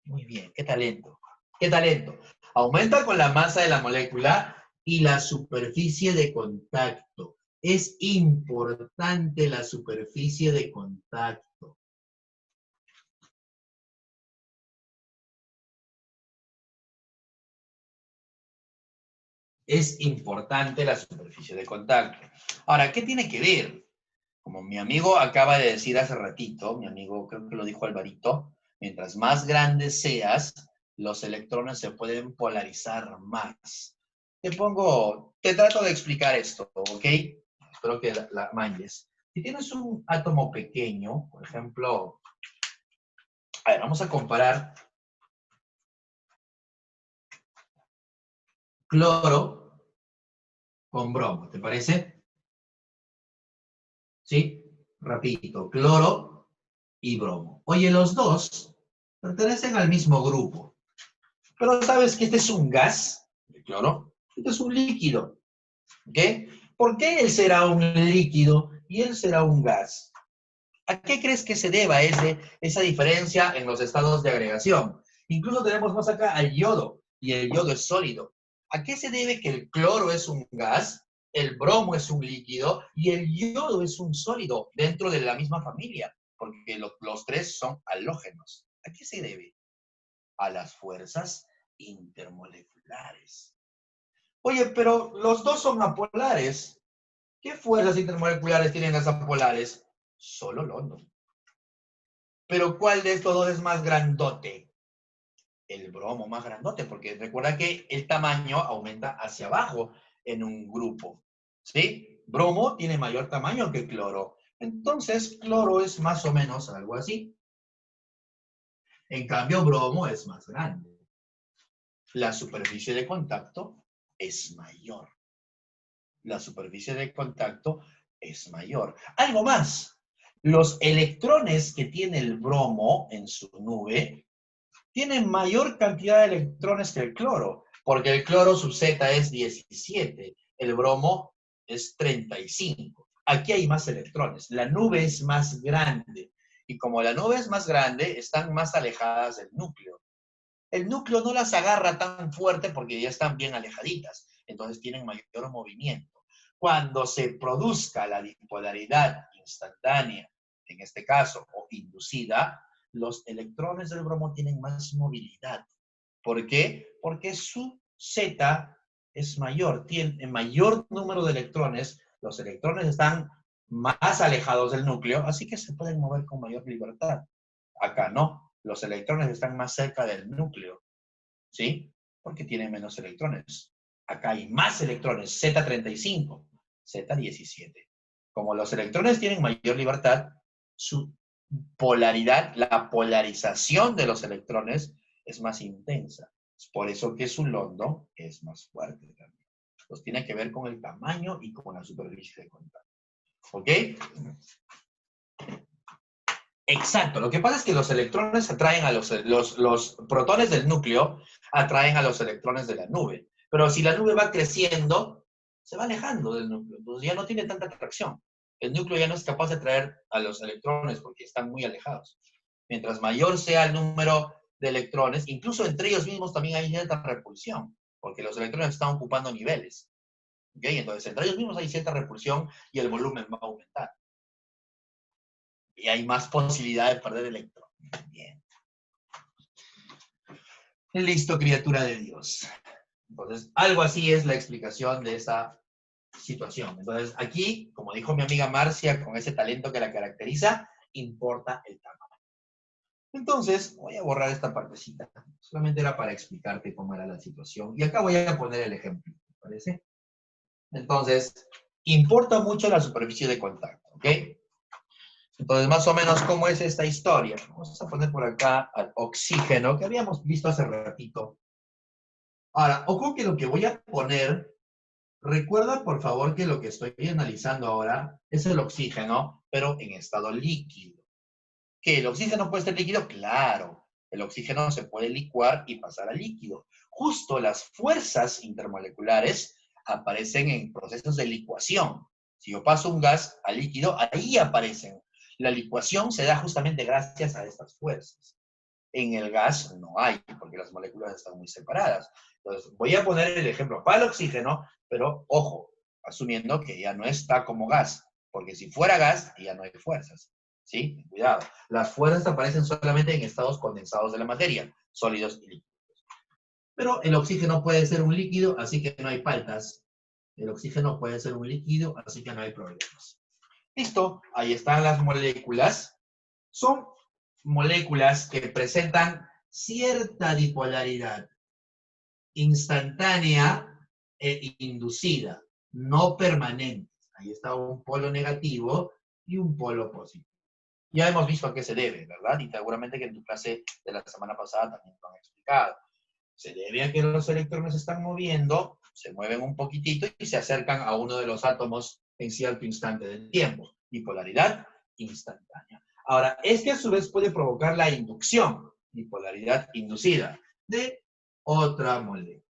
Muy bien, qué talento. Qué talento. Aumenta con la masa de la molécula y la superficie de contacto. Es importante la superficie de contacto. Es importante la superficie de contacto. Ahora, ¿qué tiene que ver? Como mi amigo acaba de decir hace ratito, mi amigo creo que lo dijo Alvarito, mientras más grande seas, los electrones se pueden polarizar más. Te trato de explicar esto, ¿ok? Espero que la manches. Si tienes un átomo pequeño, por ejemplo, a ver, vamos a comparar cloro con bromo, ¿te parece? ¿Sí? Repito, cloro y bromo. Oye, los dos pertenecen al mismo grupo. Pero sabes que este es un gas, el cloro, este es un líquido. ¿Ok? ¿Por qué él será un líquido y él será un gas? ¿A qué crees que se deba esa diferencia en los estados de agregación? Incluso tenemos más acá al yodo, y el yodo es sólido. ¿A qué se debe que el cloro es un gas, el bromo es un líquido y el yodo es un sólido dentro de la misma familia? Porque los tres son halógenos. ¿A qué se debe? A las fuerzas intermoleculares. Oye, pero los dos son apolares. ¿Qué fuerzas intermoleculares tienen las apolares? Solo London. Pero ¿cuál de estos dos es más grandote? El bromo más grandote, porque recuerda que el tamaño aumenta hacia abajo en un grupo. ¿Sí? Bromo tiene mayor tamaño que cloro. Entonces, cloro es más o menos algo así. En cambio, bromo es más grande. La superficie de contacto es mayor. La superficie de contacto es mayor. Algo más. Los electrones que tiene el bromo en su nube tienen mayor cantidad de electrones que el cloro, porque el cloro su Z es 17, el bromo es 35. Aquí hay más electrones. La nube es más grande. Y como la nube es más grande, están más alejadas del núcleo. El núcleo no las agarra tan fuerte porque ya están bien alejaditas. Entonces tienen mayor movimiento. Cuando se produzca la dipolaridad instantánea, en este caso, o inducida, los electrones del bromo tienen más movilidad. ¿Por qué? Porque su Z es mayor, tiene mayor número de electrones, los electrones están más alejados del núcleo, así que se pueden mover con mayor libertad. Acá no, los electrones están más cerca del núcleo, ¿sí? Porque tienen menos electrones. Acá hay más electrones, Z35, Z17. Como los electrones tienen mayor libertad, su polaridad, la polarización de los electrones es más intensa. Es por eso que su London es más fuerte también. Entonces tiene que ver con el tamaño y con la superficie de contacto. ¿Ok? Exacto. Lo que pasa es que los electrones atraen a los protones del núcleo atraen a los electrones de la nube. Pero si la nube va creciendo, se va alejando del núcleo. Entonces ya no tiene tanta atracción. El núcleo ya no es capaz de atraer a los electrones porque están muy alejados. Mientras mayor sea el número de electrones, incluso entre ellos mismos también hay cierta repulsión, porque los electrones están ocupando niveles. ¿Ok? Entonces, entre ellos mismos hay cierta repulsión y el volumen va a aumentar. Y hay más posibilidad de perder electrones. Bien. Listo, criatura de Dios. Entonces, algo así es la explicación de esa situación. Entonces, aquí, como dijo mi amiga Marcia, con ese talento que la caracteriza, importa el tamaño. Entonces, voy a borrar esta partecita. Solamente era para explicarte cómo era la situación. Y acá voy a poner el ejemplo, ¿te parece? Entonces, importa mucho la superficie de contacto, ¿ok? Entonces, más o menos, ¿cómo es esta historia? Vamos a poner por acá al oxígeno, que habíamos visto hace ratito. Ahora, ojo que lo que voy a poner, recuerda por favor que lo que estoy analizando ahora es el oxígeno, pero en estado líquido. ¿Que el oxígeno puede ser líquido? Claro. El oxígeno se puede licuar y pasar a líquido. Justo las fuerzas intermoleculares aparecen en procesos de licuación. Si yo paso un gas a líquido, ahí aparecen. La licuación se da justamente gracias a estas fuerzas. En el gas no hay, porque las moléculas están muy separadas. Entonces, voy a poner el ejemplo para el oxígeno, pero ojo, asumiendo que ya no está como gas, porque si fuera gas, ya no hay fuerzas. ¿Sí? Cuidado. Las fuerzas aparecen solamente en estados condensados de la materia, sólidos y líquidos. Pero el oxígeno puede ser un líquido, así que no hay faltas. El oxígeno puede ser un líquido, así que no hay problemas. Listo, ahí están las moléculas. Son moléculas que presentan cierta dipolaridad instantánea e inducida, no permanente. Ahí está un polo negativo y un polo positivo. Ya hemos visto a qué se debe, ¿verdad? Y seguramente que en tu clase de la semana pasada también lo han explicado. Se debe a que los electrones se están moviendo, se mueven un poquitito y se acercan a uno de los átomos en cierto instante del tiempo. Bipolaridad instantánea. Ahora, este a su vez puede provocar la inducción, bipolaridad inducida, de otra molécula.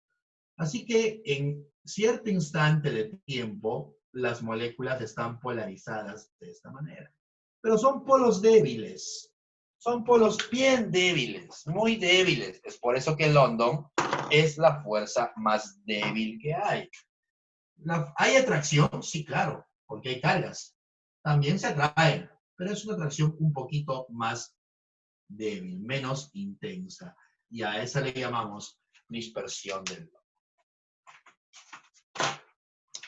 Así que en cierto instante de tiempo, las moléculas están polarizadas de esta manera. Pero son polos débiles. Son polos bien débiles, muy débiles. Es por eso que London es la fuerza más débil que hay. ¿Hay atracción? Sí, claro, porque hay cargas. También se atraen, pero es una atracción un poquito más débil, menos intensa. Y a esa le llamamos dispersión del London.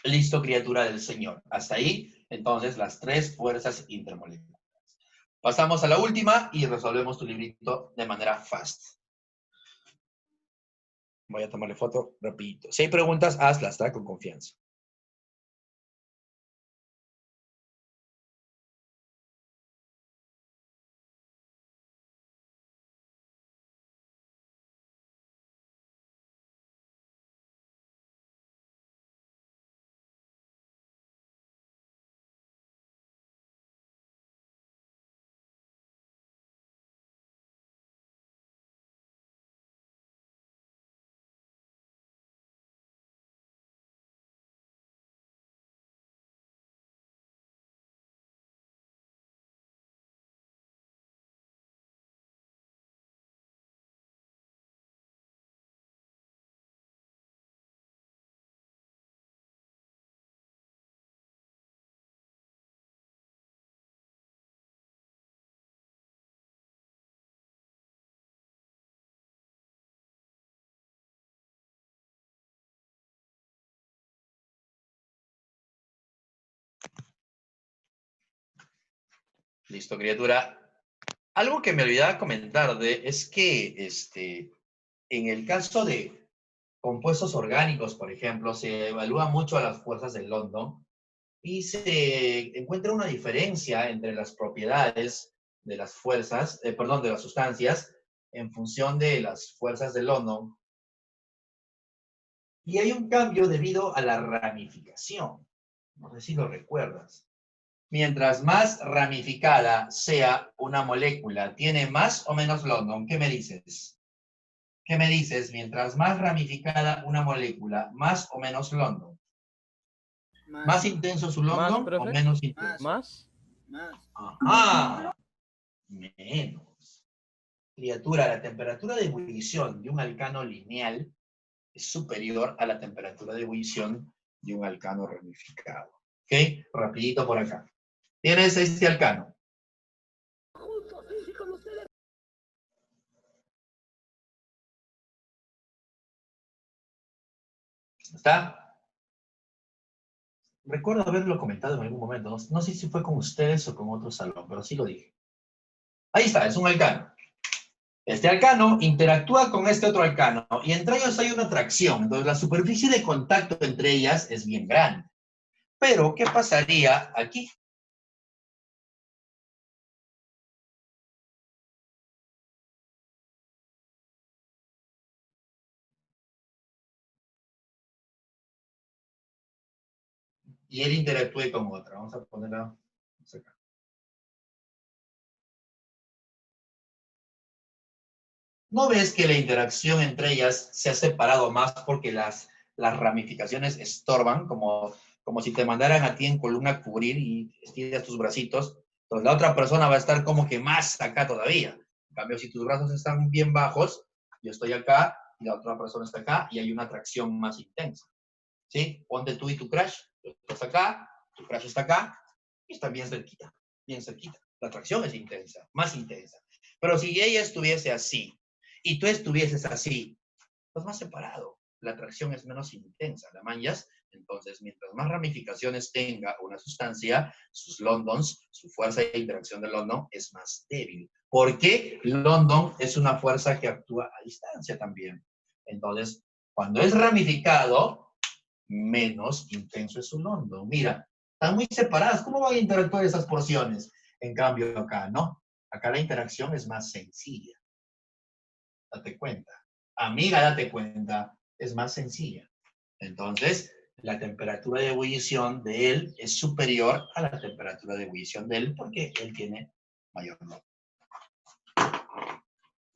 Listo, criatura del Señor. Hasta ahí, entonces, las tres fuerzas intermoleculares. Pasamos a la última y resolvemos tu librito de manera fast. Voy a tomarle foto rapidito. Si hay preguntas, hazlas, ¿está? Con confianza. Listo, criatura. Algo que me olvidaba comentar es que en el caso de compuestos orgánicos, por ejemplo, se evalúa mucho a las fuerzas de London y se encuentra una diferencia entre las propiedades de las fuerzas, de las sustancias en función de las fuerzas de London Y hay un cambio debido a la ramificación. No sé si lo recuerdas. Mientras más ramificada sea una molécula, ¿tiene más o menos London? ¿Qué me dices? ¿Qué me dices? Mientras más ramificada una molécula, más o menos London. ¿Más intenso su ¿Más, London o profe? menos intenso? ¿Más? Ajá. Menos. Criatura, la temperatura de ebullición de un alcano lineal es superior a la temperatura de ebullición de un alcano ramificado. ¿Ok? Rapidito por acá. Tienes este alcano. ¿Está? Recuerdo haberlo comentado en algún momento. No sé si fue con ustedes o con otro salón, pero sí lo dije. Ahí está, es un alcano. Este alcano interactúa con este otro alcano y entre ellos hay una atracción. Entonces la superficie de contacto entre ellas es bien grande. Pero, ¿qué pasaría aquí? Y él interactúe con otra. Vamos a ponerla acá. ¿No ves que la interacción entre ellas se ha separado más porque las ramificaciones estorban? Como si te mandaran a ti en columna a cubrir y estiras tus bracitos. Entonces la otra persona va a estar como que más acá todavía. En cambio, si tus brazos están bien bajos, yo estoy acá y la otra persona está acá y hay una atracción más intensa. ¿Sí? Ponte tú y tu crush. Tú estás acá, tu crush está acá y están bien cerquita, bien cerquita. La atracción es intensa, más intensa. Pero si ella estuviese así y tú estuvieses así, pues más separado. La atracción es menos intensa, ¿la manjas? Entonces, mientras más ramificaciones tenga una sustancia, sus Londons, su fuerza de interacción de London es más débil. ¿Por qué? London es una fuerza que actúa a distancia también. Entonces, cuando es ramificado, menos intenso es su London. Mira, están muy separadas. ¿Cómo van a interactuar esas porciones? En cambio, acá, ¿no? Acá la interacción es más sencilla. Date cuenta. Amiga, date cuenta. Es más sencilla. Entonces, la temperatura de ebullición de él es superior a la temperatura de ebullición de él porque él tiene mayor London.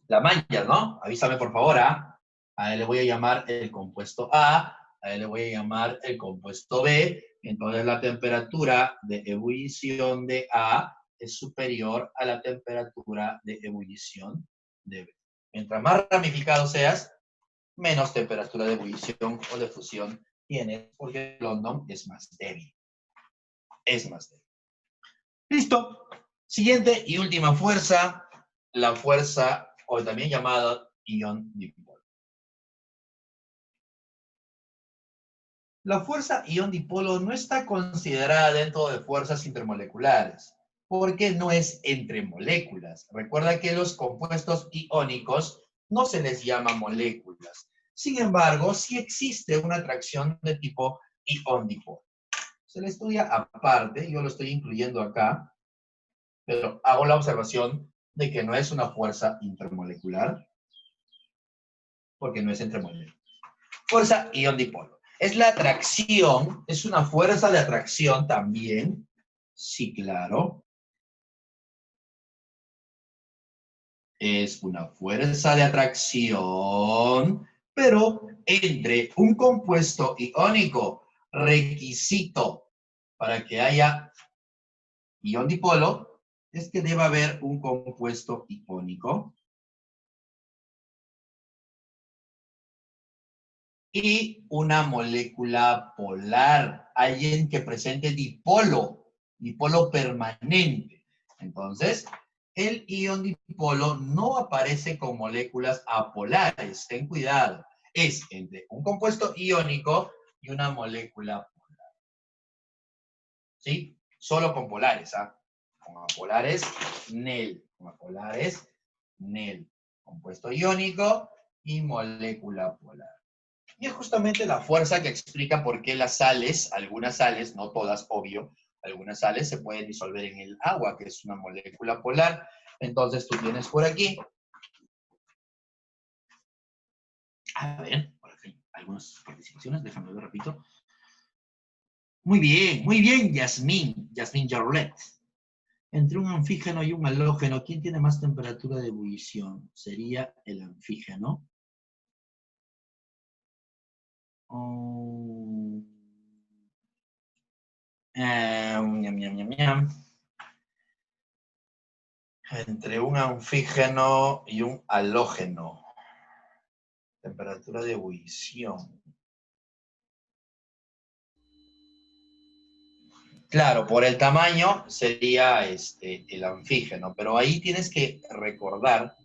La mancha, ¿no? Avísame, por favor, ¿ah? A él le voy a llamar el compuesto A, a él le voy a llamar el compuesto B, entonces la temperatura de ebullición de A es superior a la temperatura de ebullición de B. Mientras más ramificado seas, menos temperatura de ebullición o de fusión tienes, porque el London es más débil. Es más débil. Listo. Siguiente y última fuerza, la fuerza, o también llamada ion dipolo. La fuerza ion dipolo no está considerada dentro de fuerzas intermoleculares, porque no es entre moléculas. Recuerda que los compuestos iónicos no se les llama moléculas. Sin embargo, sí existe una atracción de tipo ion dipolo. Se le estudia aparte, yo lo estoy incluyendo acá, pero hago la observación de que no es una fuerza intermolecular, porque no es entre moléculas. Fuerza ion dipolo. Es la atracción, es una fuerza de atracción también. Sí, claro. Es una fuerza de atracción, pero entre un compuesto iónico, requisito para que haya ion dipolo, es que deba haber un compuesto iónico y una molécula polar, alguien que presente dipolo permanente. Entonces, el ion dipolo no aparece con moléculas apolares, ten cuidado. Es entre un compuesto iónico y una molécula polar. ¿Sí? Solo con polares, ¿ah? Con apolares, NEL. Con apolares, NEL. Compuesto iónico y molécula polar. Y es justamente la fuerza que explica por qué las sales, algunas sales, no todas, obvio, algunas sales se pueden disolver en el agua, que es una molécula polar. Entonces tú tienes por aquí, a ver, por aquí, algunas participaciones, déjame ver, repito. Muy bien, Yasmín Jarlet. Entre un anfígeno y un halógeno, ¿quién tiene más temperatura de ebullición? Sería el anfígeno. Oh. Ñam. Entre un anfígeno y un halógeno. Temperatura de ebullición. Claro, por el tamaño sería el anfígeno, pero ahí tienes que recordar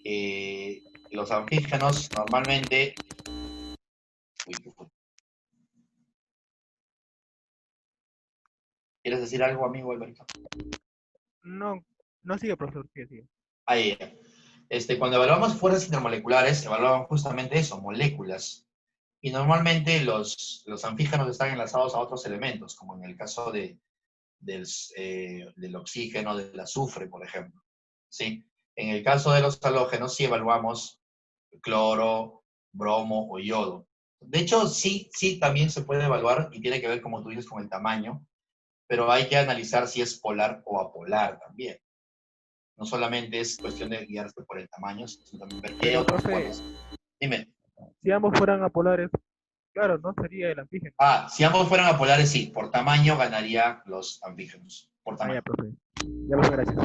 que los anfígenos normalmente... ¿Quieres decir algo, amigo Alberto? No, no sigue, profesor, sigue. Ahí. Cuando evaluamos fuerzas intermoleculares, evaluamos justamente eso, moléculas. Y normalmente los anfígenos están enlazados a otros elementos, como en el caso del oxígeno, del azufre, por ejemplo. ¿Sí? En el caso de los halógenos, sí evaluamos cloro, bromo o yodo. De hecho, sí, también se puede evaluar y tiene que ver, como tú dices, con el tamaño, pero hay que analizar si es polar o apolar también. No solamente es cuestión de guiarse por el tamaño, sino también ver qué Pero, otras profe, formas. Dime. si ambos fueran apolares, claro, no sería el antígeno. Si ambos fueran apolares, sí. Por tamaño ganaría los anfígenos. Por tamaño. Ya, profe. Ya, profe, gracias.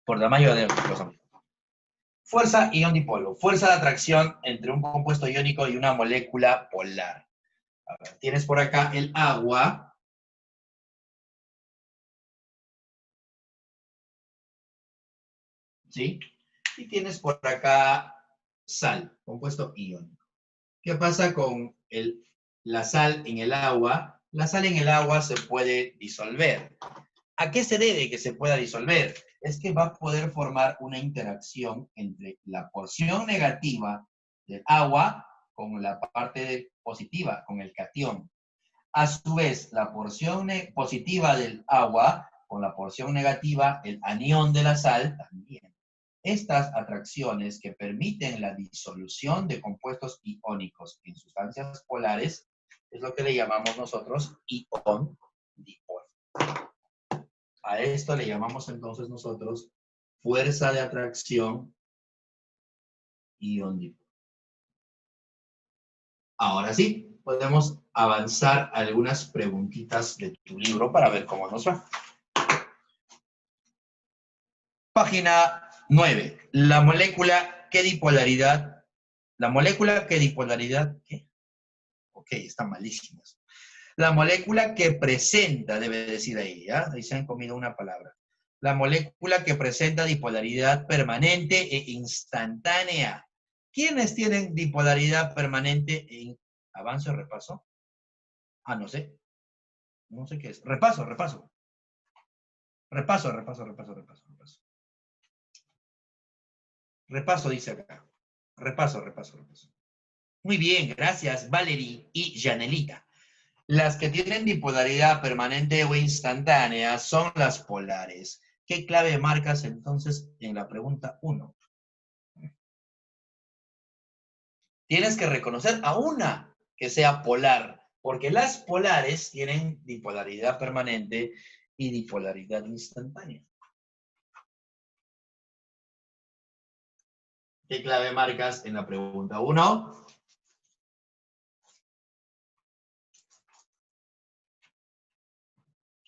Por tamaño ganaría los anfígenos. Fuerza ión-dipolo. Fuerza de atracción entre un compuesto iónico y una molécula polar. A ver, tienes por acá el agua. ¿Sí? Y tienes por acá sal, compuesto iónico. ¿Qué pasa con la sal en el agua? La sal en el agua se puede disolver. ¿A qué se debe que se pueda disolver? Es que va a poder formar una interacción entre la porción negativa del agua con la parte positiva, con el catión. A su vez, la porción positiva del agua con la porción negativa, el anión de la sal, también. Estas atracciones que permiten la disolución de compuestos iónicos en sustancias polares es lo que le llamamos nosotros ión-dipolo. A esto le llamamos entonces nosotros fuerza de atracción ión-dipolo. Ahora sí, podemos avanzar a algunas preguntitas de tu libro para ver cómo nos va. Página 9. La molécula, ¿qué dipolaridad? ¿Qué? Ok, están malísimas. La molécula que presenta, debe decir ahí, ¿ya? Ahí se han comido una palabra. La molécula que presenta dipolaridad permanente e instantánea. ¿Quiénes tienen dipolaridad permanente en avance o repaso? No sé. No sé qué es. Repaso. Repaso dice acá. Repaso. Muy bien, gracias, Valerie y Janelita. Las que tienen bipolaridad permanente o instantánea son las polares. ¿Qué clave marcas entonces en la pregunta 1? Tienes que reconocer a una que sea polar, porque las polares tienen bipolaridad permanente y bipolaridad instantánea. ¿Qué clave marcas en la pregunta 1?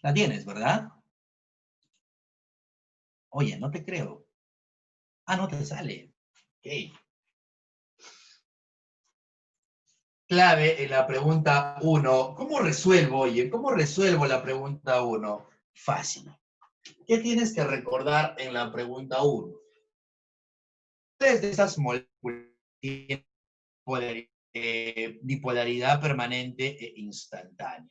La tienes, ¿verdad? Oye, no te creo. No te sale. Ok. Clave en la pregunta 1. ¿Cómo resuelvo, oye? ¿Cómo resuelvo la pregunta 1? Fácil. ¿Qué tienes que recordar en la pregunta 1? ¿Cuáles de esas moléculas tienen bipolaridad permanente e instantánea?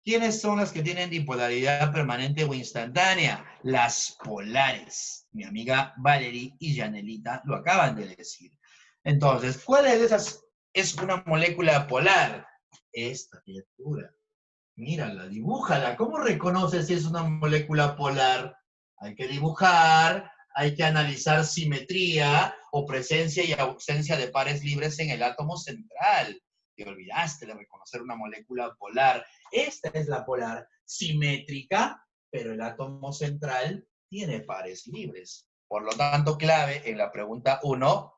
¿Quiénes son las que tienen bipolaridad permanente o instantánea? Las polares. Mi amiga Valerie y Janelita lo acaban de decir. Entonces, ¿cuál de esas es una molécula polar? Esta criatura. Mírala, dibújala. ¿Cómo reconoces si es una molécula polar? Hay que dibujar hay que analizar simetría o presencia y ausencia de pares libres en el átomo central. Te olvidaste de reconocer una molécula polar. Esta es la polar simétrica, pero el átomo central tiene pares libres. Por lo tanto, clave en la pregunta 1,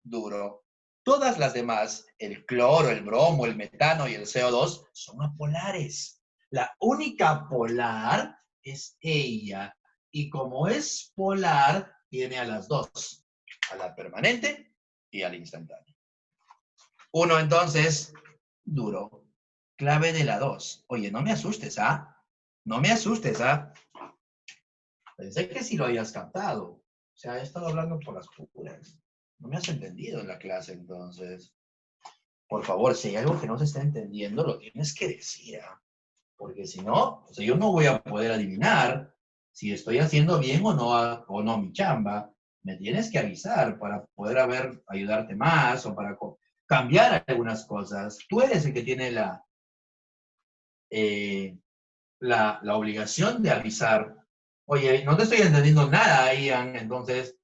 duro. Todas las demás, el cloro, el bromo, el metano y el CO2, son apolares. La única polar es ella. Y como es polar, tiene a las dos. A la permanente y al instantáneo. 1, entonces, duro. Clave de la 2. Oye, no me asustes, ¿ah? No me asustes, ¿ah? Pensé que sí lo habías captado. O sea, he estado hablando por las puras. No me has entendido en la clase, entonces. Por favor, si hay algo que no se está entendiendo, lo tienes que decir, ¿ah? Porque si no, o sea, yo no voy a poder adivinar si estoy haciendo bien o no mi chamba. Me tienes que avisar para poder ayudarte más o para cambiar algunas cosas. Tú eres el que tiene la obligación de avisar. Oye, no te estoy entendiendo nada, Ian, entonces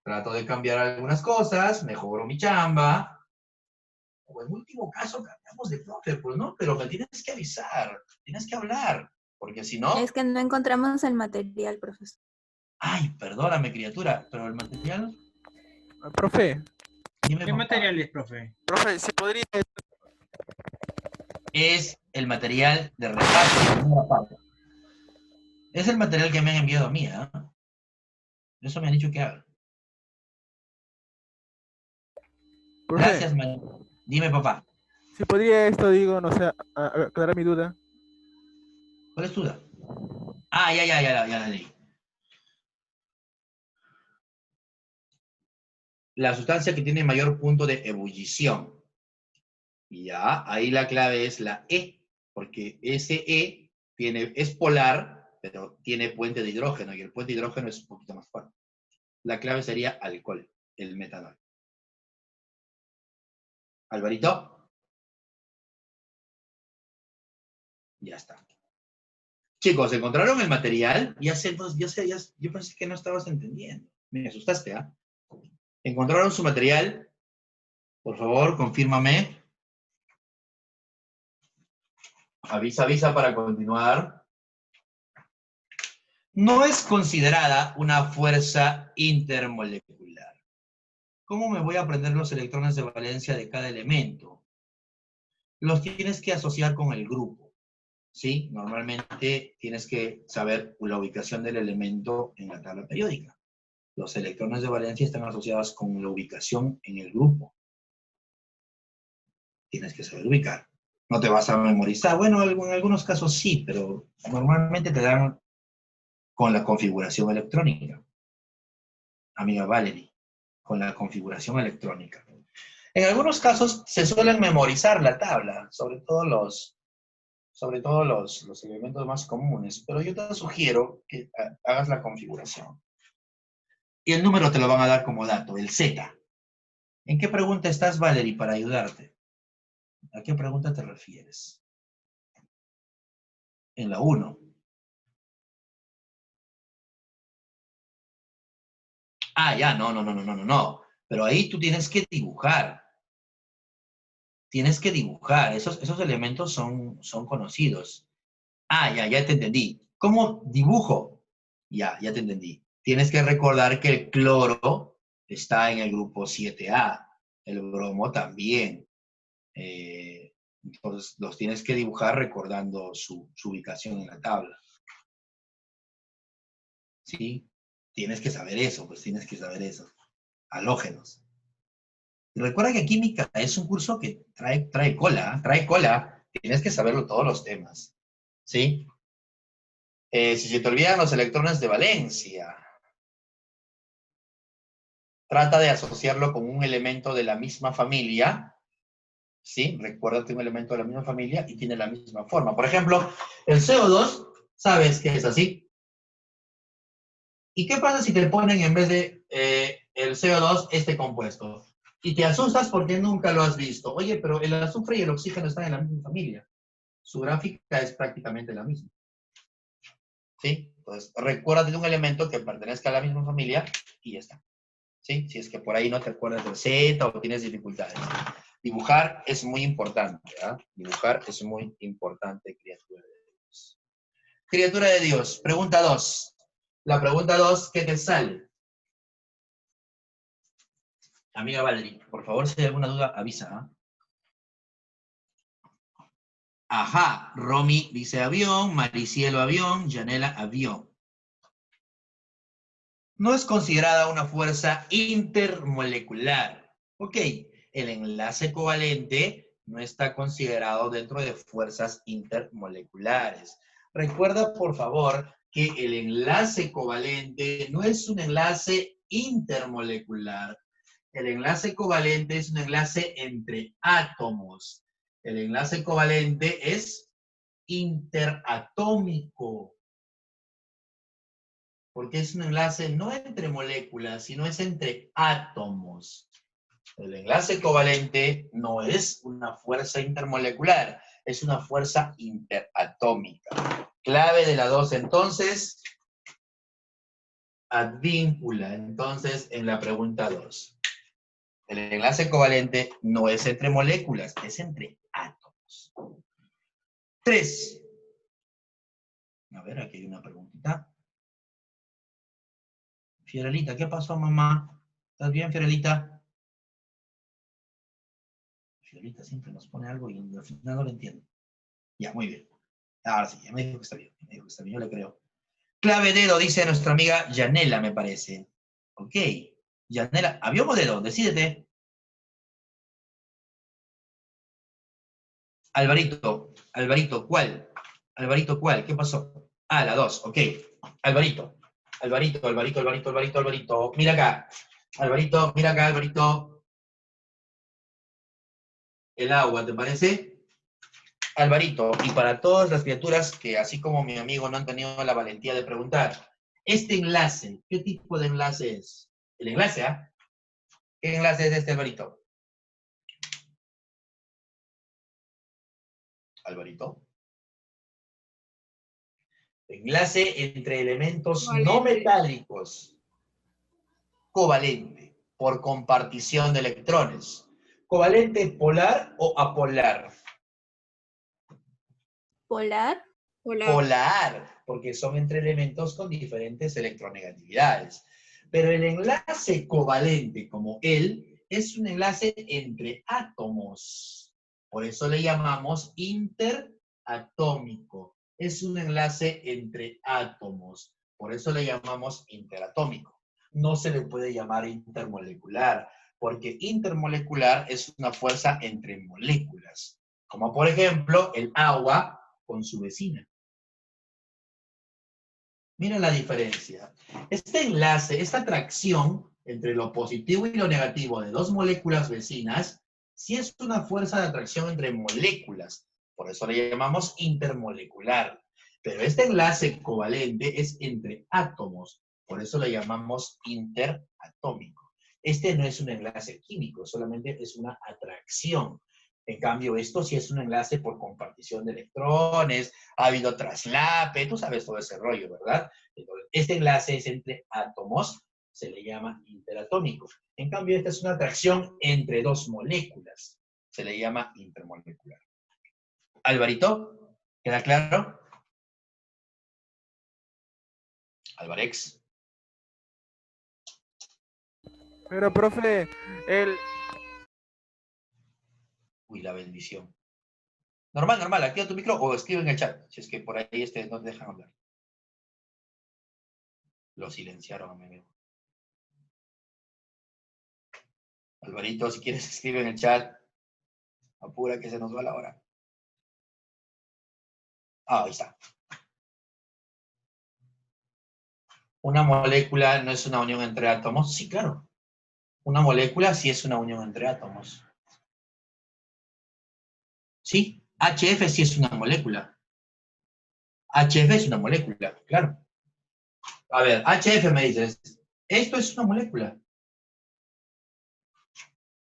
trato de cambiar algunas cosas, mejoro mi chamba. O en último caso, cambiamos de profe, pues no, pero me tienes que avisar, tienes que hablar, porque si no... Es que no encontramos el material, profesor. Ay, perdóname, criatura, pero el material... Profe, Dime, ¿Qué papá. material es, profe? profe, ¿se podría? Es el material de repaso de la primera parte. Es el material que me han enviado a mí, ¿eh? Eso me han dicho que haga. Profe, Gracias, María. Dime, papá. ¿se podría esto, digo, no sé, aclarar mi duda? ¿Cuál es tu duda? Ah, ya la leí. La sustancia que tiene mayor punto de ebullición. Y ya, ahí la clave es la E, porque ese E es polar, pero tiene puente de hidrógeno, y el puente de hidrógeno es un poquito más fuerte. La clave sería alcohol, el metanol. ¿Alvarito? Ya está. Chicos, ¿encontraron el material? Yo pensé que no estabas entendiendo. Me asustaste, ¿ah? ¿Encontraron su material? Por favor, confírmame. Avisa para continuar. No es considerada una fuerza intermolecular. ¿Cómo me voy a aprender los electrones de valencia de cada elemento? Los tienes que asociar con el grupo, ¿sí? Normalmente tienes que saber la ubicación del elemento en la tabla periódica. Los electrones de valencia están asociados con la ubicación en el grupo. Tienes que saber ubicar. No te vas a memorizar. Bueno, en algunos casos sí, pero normalmente te dan con la configuración electrónica. Amiga Valerie, con la configuración electrónica. En algunos casos se suelen memorizar la tabla, sobre todo los elementos más comunes, pero yo te sugiero que hagas la configuración. Y el número te lo van a dar como dato, el Z. ¿En qué pregunta estás, Valerie, para ayudarte? ¿A qué pregunta te refieres? En la 1. Ah, ya, no. Pero ahí tú tienes que dibujar. Tienes que dibujar. Esos elementos son conocidos. Ah, ya te entendí. ¿Cómo dibujo? Ya te entendí. Tienes que recordar que el cloro está en el grupo 7A. El bromo también. Entonces, los tienes que dibujar recordando su ubicación en la tabla. ¿Sí? Tienes que saber eso, pues tienes que saber eso. Halógenos. Y recuerda que química es un curso que trae cola, trae cola. Tienes que saberlo todos los temas. ¿Sí? Si se te olvidan los electrones de valencia, trata de asociarlo con un elemento de la misma familia. ¿Sí? Recuérdate un elemento de la misma familia y tiene la misma forma. Por ejemplo, el CO2, ¿sabes que es así? ¿Y qué pasa si te ponen en vez de el CO2 este compuesto? Y te asustas porque nunca lo has visto. Oye, pero el azufre y el oxígeno están en la misma familia. Su gráfica es prácticamente la misma. ¿Sí? Entonces, recuérdate de un elemento que pertenezca a la misma familia y ya está. ¿Sí? Si es que por ahí no te acuerdas del Z o tienes dificultades. Dibujar es muy importante, ¿ah? Dibujar es muy importante, criatura de Dios. Criatura de Dios, pregunta 2. La pregunta 2, ¿qué te sale? Amiga Valerie, por favor, si hay alguna duda, avisa, ¿ah? Ajá, Romy dice avión, Maricielo avión, Yanela avión. No es considerada una fuerza intermolecular. Ok, el enlace covalente no está considerado dentro de fuerzas intermoleculares. Recuerda, por favor, que el enlace covalente no es un enlace intermolecular. El enlace covalente es un enlace entre átomos. El enlace covalente es interatómico, porque es un enlace no entre moléculas, sino es entre átomos. El enlace covalente no es una fuerza intermolecular, es una fuerza interatómica. Clave de la 2, entonces, advíncula. Entonces, en la pregunta 2. El enlace covalente no es entre moléculas, es entre átomos. 3. A ver, aquí hay una preguntita. Fiorelita, ¿qué pasó, mamá? ¿Estás bien, Fiorelita? Fiorelita siempre nos pone algo y al final no lo entiendo. Ya, muy bien. Ahora sí, ya me dijo que está bien. Me dijo que está bien, yo le creo. Clave dedo, dice nuestra amiga Yanela, me parece. Ok. Yanela, ¿avión o dedo? Decídete. Alvarito, ¿cuál? Alvarito, ¿cuál? ¿Qué pasó? Ah, la 2, ok. Alvarito. Mira acá. Alvarito, mira acá, Alvarito. El agua, ¿te parece? Alvarito, y para todas las criaturas que, así como mi amigo, no han tenido la valentía de preguntar, este enlace, ¿qué tipo de enlace es? El enlace, ¿ah? ¿Qué enlace es este, Alvarito? Alvarito. Enlace entre elementos no metálicos. Covalente, por compartición de electrones. ¿Covalente polar o apolar? ¿Polar? Polar, porque son entre elementos con diferentes electronegatividades. Pero el enlace covalente, como él, es un enlace entre átomos. Por eso le llamamos interatómico. Es un enlace entre átomos. Por eso le llamamos interatómico. No se le puede llamar intermolecular, porque intermolecular es una fuerza entre moléculas. Como por ejemplo el agua con su vecina. Mira la diferencia. Este enlace, esta atracción entre lo positivo y lo negativo de dos moléculas vecinas, sí es una fuerza de atracción entre moléculas. Por eso le llamamos intermolecular. Pero este enlace covalente es entre átomos. Por eso le llamamos interatómico. Este no es un enlace químico, solamente es una atracción. En cambio, esto sí es un enlace por compartición de electrones, ha habido traslape, tú sabes todo ese rollo, ¿verdad? Entonces, este enlace es entre átomos, se le llama interatómico. En cambio, esta es una atracción entre dos moléculas, se le llama intermolecular. Alvarito, ¿queda claro? Alvarex. Pero, profe, Uy, la bendición. Normal, activa tu micro o escribe en el chat, si es que por ahí no te dejan hablar. Lo silenciaron, mi amigo. Alvarito, si quieres escribe en el chat. Apura que se nos va la hora. Ah, ahí está. ¿Una molécula no es una unión entre átomos? Sí, claro. Una molécula sí es una unión entre átomos. Sí, HF sí es una molécula. HF es una molécula, claro. A ver, HF me dices, esto es una molécula.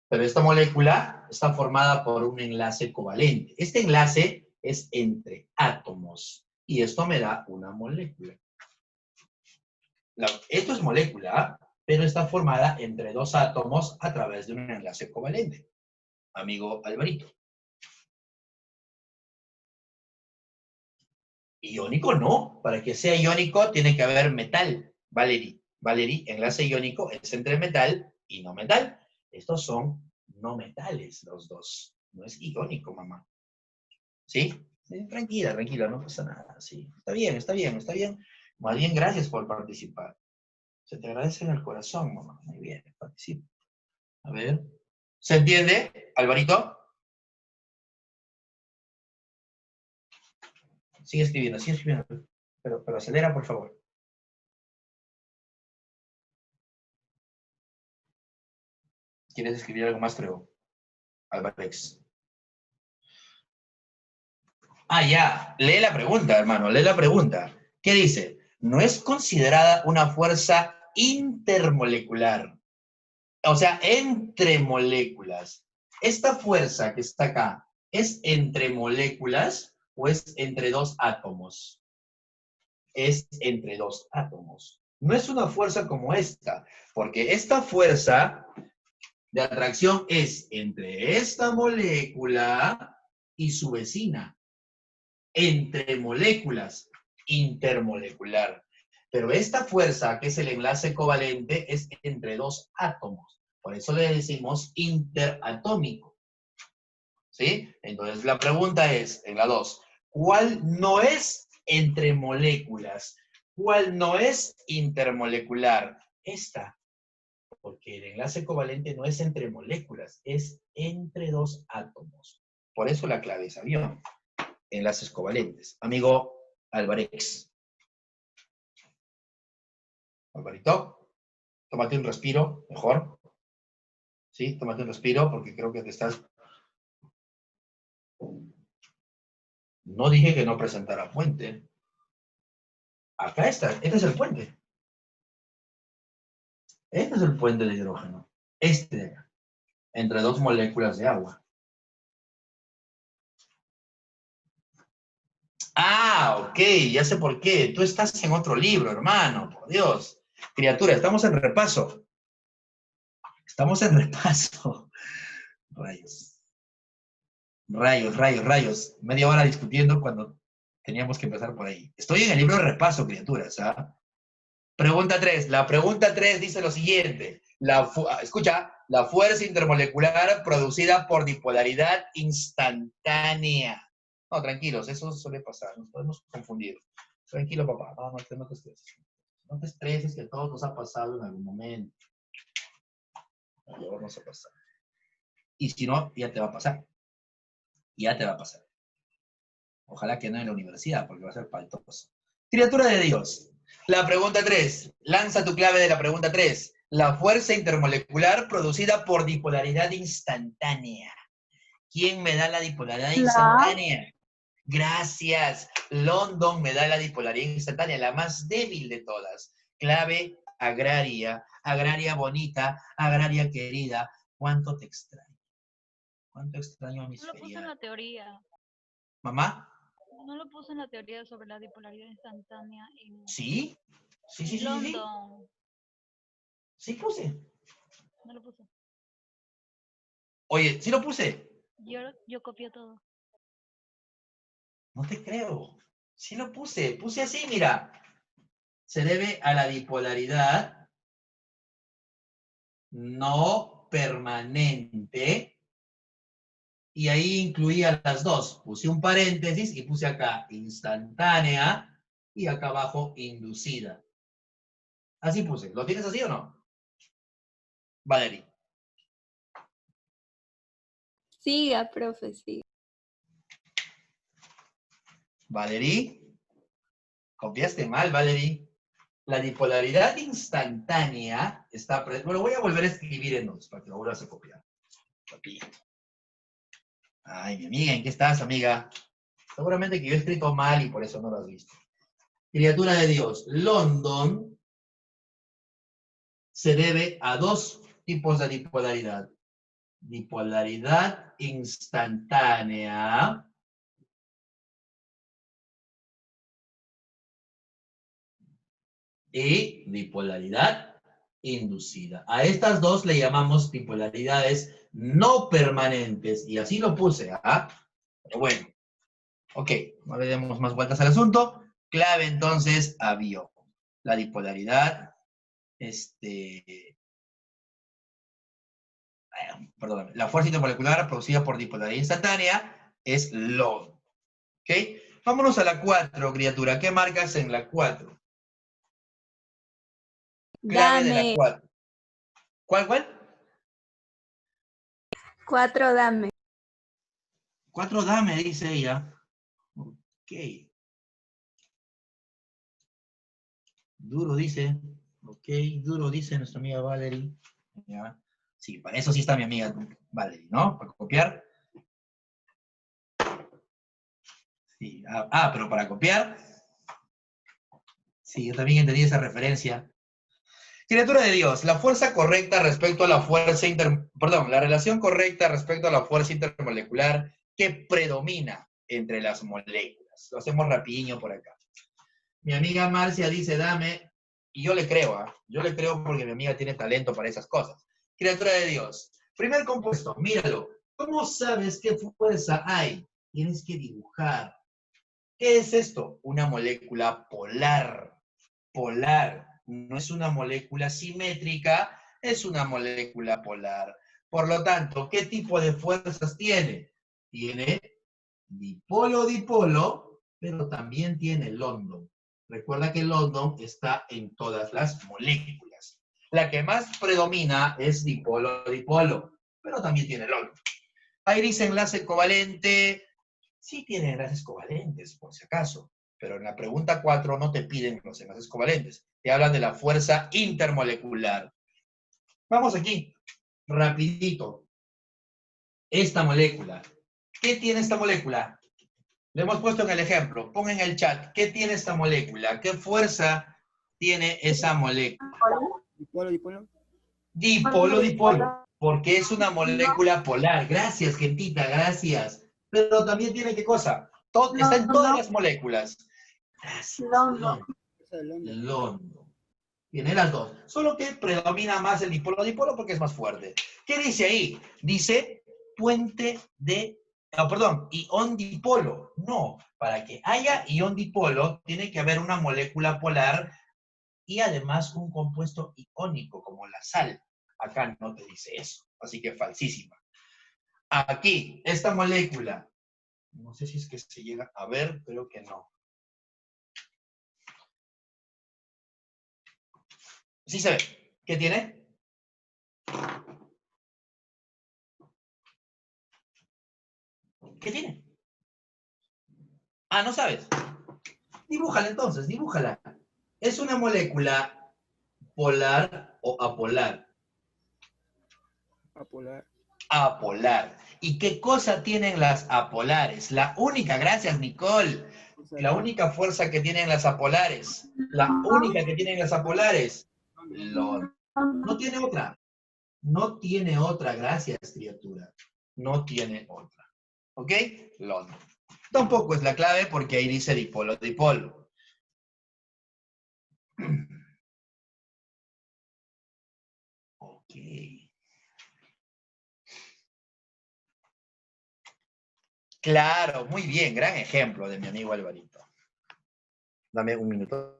Pero esta molécula está formada por un enlace covalente. Este enlace es entre átomos. Y esto me da una molécula. Esto es molécula, pero está formada entre dos átomos a través de un enlace covalente. Amigo Alvarito. Iónico no. Para que sea iónico tiene que haber metal. Valerie. Valerie, enlace iónico es entre metal y no metal. Estos son no metales los dos. No es iónico, mamá. ¿Sí? Sí, tranquila, tranquila, no pasa nada. Sí. Está bien, está bien, está bien. Más bien, gracias por participar. Se te agradece en el corazón, mamá. Muy bien, participa. A ver. ¿Se entiende, Alvarito? Sigue escribiendo, sigue escribiendo. Pero acelera, por favor. ¿Quieres escribir algo más, creo? Álvarez. Ah, ya. Lee la pregunta, hermano. Lee la pregunta. ¿Qué dice? No es considerada una fuerza intermolecular. O sea, entre moléculas. ¿Esta fuerza que está acá es entre moléculas o es entre dos átomos? Es entre dos átomos. No es una fuerza como esta, porque esta fuerza de atracción es entre esta molécula y su vecina. Entre moléculas, intermolecular. Pero esta fuerza, que es el enlace covalente, es entre dos átomos. Por eso le decimos interatómico. ¿Sí? Entonces la pregunta es, en la 2, ¿cuál no es entre moléculas? ¿Cuál no es intermolecular? Esta. Porque el enlace covalente no es entre moléculas, es entre dos átomos. Por eso la clave es avión. Enlaces covalentes. Amigo Álvarez. Alvarito, tómate un respiro, mejor. Sí, tómate un respiro porque creo que te estás... No dije que no presentara puente. Acá está, este es el puente. Este es el puente de hidrógeno. Este de acá. Entre dos moléculas de agua. Ah, ok, ya sé por qué. Tú estás en otro libro, hermano, por Dios. Criatura, estamos en repaso. Estamos en repaso. Rayos. Rayos, rayos, rayos. Media hora discutiendo cuando teníamos que empezar por ahí. Estoy en el libro de repaso, criaturas. ¿Ah? Pregunta 3. La pregunta 3 dice lo siguiente. Escucha, la fuerza intermolecular producida por dipolaridad instantánea. No, tranquilos, eso suele pasar. Nos podemos confundir. Tranquilo, papá. No te estreses. No te estreses, que a todos nos ha pasado en algún momento. A todos nos ha pasado. Y si no, ya te va a pasar. Ya te va a pasar. Ojalá que no en la universidad, porque va a ser paltoso. Criatura de Dios. La pregunta 3. Lanza tu clave de la pregunta 3. La fuerza intermolecular producida por dipolaridad instantánea. ¿Quién me da la dipolaridad instantánea? Gracias. London me da la bipolaridad instantánea, la más débil de todas. Clave agraria, agraria bonita, agraria querida. ¿Cuánto te extraño? ¿Cuánto extraño a mis No lo puse en la feriados? teoría. ¿Mamá? No lo puse en la teoría sobre la bipolaridad instantánea ¿Sí? Sí, sí, en sí, sí, sí. London. Sí puse. No lo puse. Oye, ¿sí lo puse? Yo copié todo. No te creo. Sí lo puse. Puse así, mira. Se debe a la bipolaridad no permanente. Y ahí incluía las dos. Puse un paréntesis y puse acá instantánea y acá abajo inducida. Así puse. ¿Lo tienes así o no? Valerie. Siga, profe, siga. Valerie. Copiaste mal, Valerie. La dipolaridad instantánea está... Bueno, voy a volver a escribir en notes para que lo vuelvas a copiar. Papito. Ay, mi amiga, ¿en qué estás, amiga? Seguramente que yo he escrito mal y por eso no lo has visto. Criatura de Dios, London se debe a dos tipos de dipolaridad. Dipolaridad instantánea y dipolaridad inducida. A estas dos le llamamos dipolaridades no permanentes, y así lo puse, ¿ah? Pero bueno, ok, no le demos más vueltas al asunto. Clave entonces a bio. La dipolaridad, perdón, la fuerza intermolecular producida por dipolaridad instantánea es log. ¿Ok? Vámonos a la 4, criatura. ¿Qué marcas en la 4? Clave de la Dame. 4. ¿Cuál? 4 dame. 4 dame, dice ella. Ok. Duro dice. Ok, duro dice nuestra amiga Valerie. ¿Ya? Sí, para eso sí está mi amiga Valerie, ¿no? Para copiar. Sí. Pero para copiar. Sí, yo también entendí esa referencia. Criatura de Dios, la fuerza correcta respecto a la fuerza la relación correcta respecto a la fuerza intermolecular que predomina entre las moléculas. Lo hacemos rapidinho por acá. Mi amiga Marcia dice, dame, y yo le creo, ¿ah? Yo le creo porque mi amiga tiene talento para esas cosas. Criatura de Dios, primer compuesto, míralo. ¿Cómo sabes qué fuerza hay? Tienes que dibujar. ¿Qué es esto? Una molécula polar. Polar. No es una molécula simétrica, es una molécula polar. Por lo tanto, ¿qué tipo de fuerzas tiene? Tiene dipolo-dipolo, pero también tiene London. Recuerda que London está en todas las moléculas. La que más predomina es dipolo-dipolo, pero también tiene London. Ahí dice enlace covalente. Sí tiene enlaces covalentes, por si acaso, pero en la pregunta 4 no te piden los enlaces covalentes. Te hablan de la fuerza intermolecular. Vamos aquí, rapidito. Esta molécula. ¿Qué tiene esta molécula? Le hemos puesto en el ejemplo. Pon en el chat. ¿Qué tiene esta molécula? ¿Qué fuerza tiene esa molécula? Dipolo. Dipolo. Porque es una molécula polar. Gracias, gentita, gracias. Pero también tiene ¿qué cosa? Está en todas las moléculas. Gracias. London. Tiene las dos. Solo que predomina más el dipolo-dipolo porque es más fuerte. ¿Qué dice ahí? Dice ion dipolo. No, para que haya ion dipolo tiene que haber una molécula polar y además un compuesto iónico como la sal. Acá no te dice eso, así que falsísima. Aquí, esta molécula, no sé si es que se llega a ver, creo que no. Sí se ve. ¿Qué tiene? ¿Qué tiene? ¿No sabes? Dibújala entonces, dibújala. ¿Es una molécula polar o apolar? Apolar. Apolar. ¿Y qué cosa tienen las apolares? La única, gracias Nicole, la única fuerza que tienen las apolares. La única que tienen las apolares. No tiene otra. No tiene otra, gracias, criatura. No tiene otra. ¿Ok? London. Tampoco es la clave porque ahí dice dipolo-dipolo. Ok. Claro, muy bien, gran ejemplo de mi amigo Alvarito. Dame un minuto.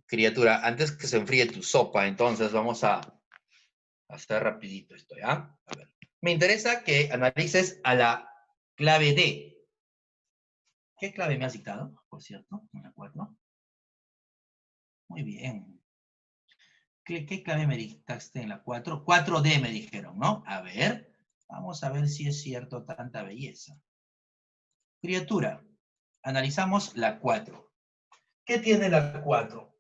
Criatura, antes que se enfríe tu sopa, entonces vamos a hacer rapidito esto, ¿ya? A ver. Me interesa que analices a la clave D. ¿Qué clave me has dictado, por cierto? No me acuerdo. Muy bien. ¿Qué clave me dictaste en la 4? 4D me dijeron, ¿no? A ver, vamos a ver si es cierto tanta belleza. Criatura, analizamos la 4. ¿Qué tiene la 4?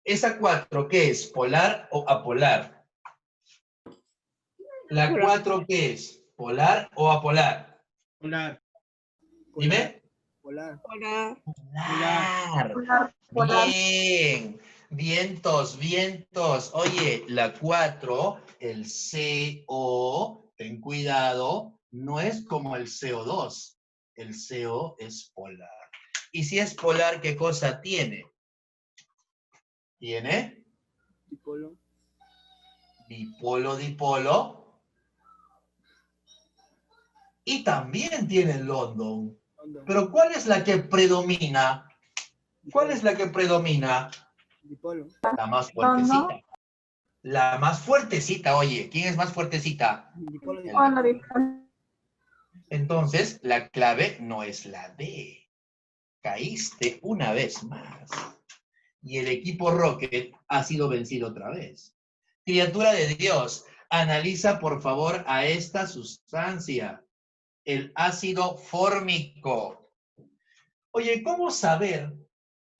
¿Esa 4 qué es? ¿Polar o apolar? ¿La 4 qué es? ¿Polar o apolar? Polar. Dime. Polar. Polar. Bien. Vientos, vientos. Oye, la 4, el CO, ten cuidado, no es como el CO2. El CO es polar. Y si es polar, ¿qué cosa tiene? ¿Tiene? Dipolo. Dipolo, dipolo. Y también tiene London. Pero ¿cuál es la que predomina? ¿Cuál es la que predomina? Dipolo. La más fuertecita. La más fuertecita, oye. ¿Quién es más fuertecita? Dipolo. El Dipolo. dipolo. Entonces, la clave no es la D. Caíste una vez más. Y el equipo Rocket ha sido vencido otra vez. Criatura de Dios, analiza por favor a esta sustancia, el ácido fórmico. Oye, ¿cómo saber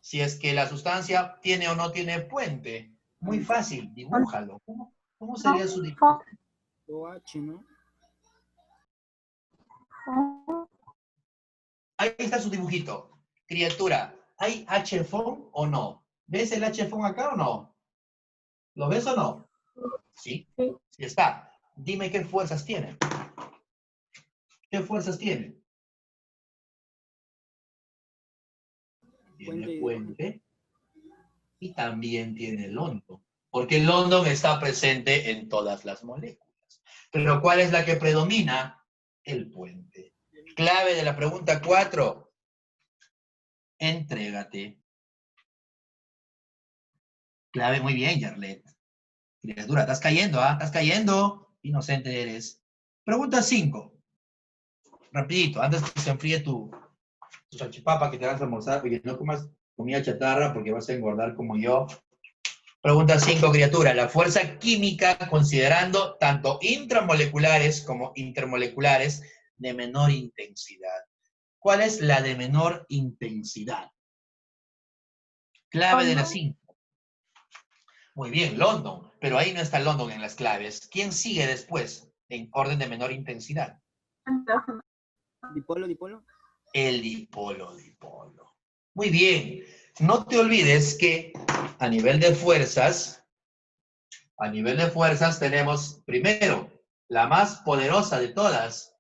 si es que la sustancia tiene o no tiene puente? Muy fácil, dibújalo. ¿Cómo sería su dibujo? OH, ¿no? Ahí está su dibujito. Criatura, ¿hay H-FON o no? ¿Ves el H-FON acá o no? ¿Lo ves o no? Sí. Sí está. Dime qué fuerzas tiene. ¿Qué fuerzas tiene? Tiene puente y también tiene London. Porque el London está presente en todas las moléculas. Pero ¿cuál es la que predomina? El puente. Clave de la pregunta 4. Entrégate. Clave, muy bien, Yarlet. Criatura, estás cayendo, ¿ah? Estás cayendo. Inocente eres. Pregunta 5. Rapidito, antes que se enfríe tu salchipapa que te vas a almorzar. Oye, no comas comida chatarra porque vas a engordar como yo. Pregunta 5, criatura. La fuerza química, considerando tanto intramoleculares como intermoleculares, de menor intensidad. ¿Cuál es la de menor intensidad? Clave de las 5. Muy bien, London. Pero ahí no está London en las claves. ¿Quién sigue después en orden de menor intensidad? Dipolo, dipolo. El dipolo, dipolo. Muy bien. No te olvides que a nivel de fuerzas tenemos primero la más poderosa de todas,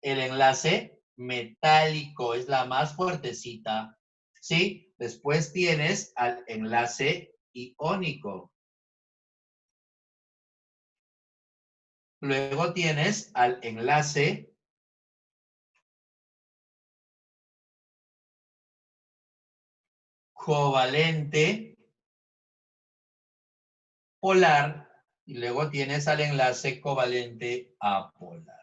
el enlace metálico, es la más fuertecita, ¿sí? Después tienes al enlace iónico. Luego tienes al enlace covalente polar y luego tienes al enlace covalente apolar.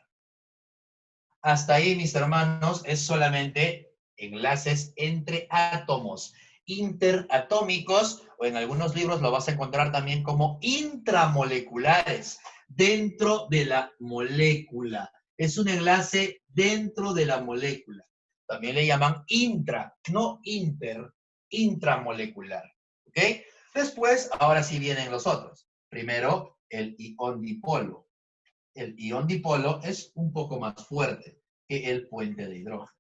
Hasta ahí, mis hermanos, es solamente enlaces entre átomos interatómicos, o en algunos libros lo vas a encontrar también como intramoleculares, dentro de la molécula. Es un enlace dentro de la molécula. También le llaman intra, no inter, intramolecular. ¿Ok? Después, ahora sí vienen los otros. Primero, el ion dipolo. El ion dipolo es un poco más fuerte que el puente de hidrógeno.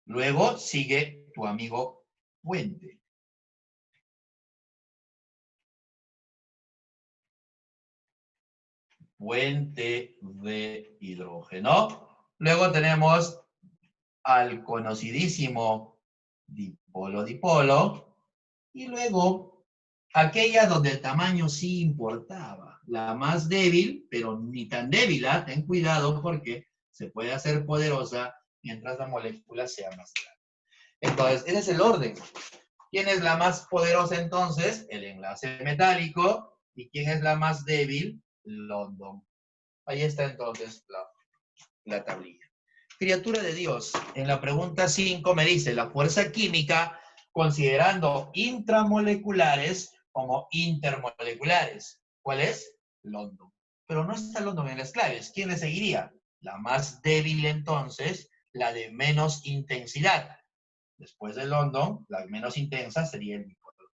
Luego sigue tu amigo puente. Puente de hidrógeno. Luego tenemos al conocidísimo dipolo-dipolo. Y luego aquella donde el tamaño sí importaba. La más débil, pero ni tan débil, ¿eh? Ten cuidado porque se puede hacer poderosa mientras la molécula sea más grande. Entonces, ese es el orden. ¿Quién es la más poderosa entonces? El enlace metálico. ¿Y quién es la más débil? London. Ahí está entonces la tablilla. Criatura de Dios, en la pregunta 5 me dice la fuerza química considerando intramoleculares como intermoleculares. ¿Cuál es? London. Pero no está London en las claves. ¿Quién le seguiría? La más débil entonces, la de menos intensidad. Después del London, la menos intensa sería el dipolo.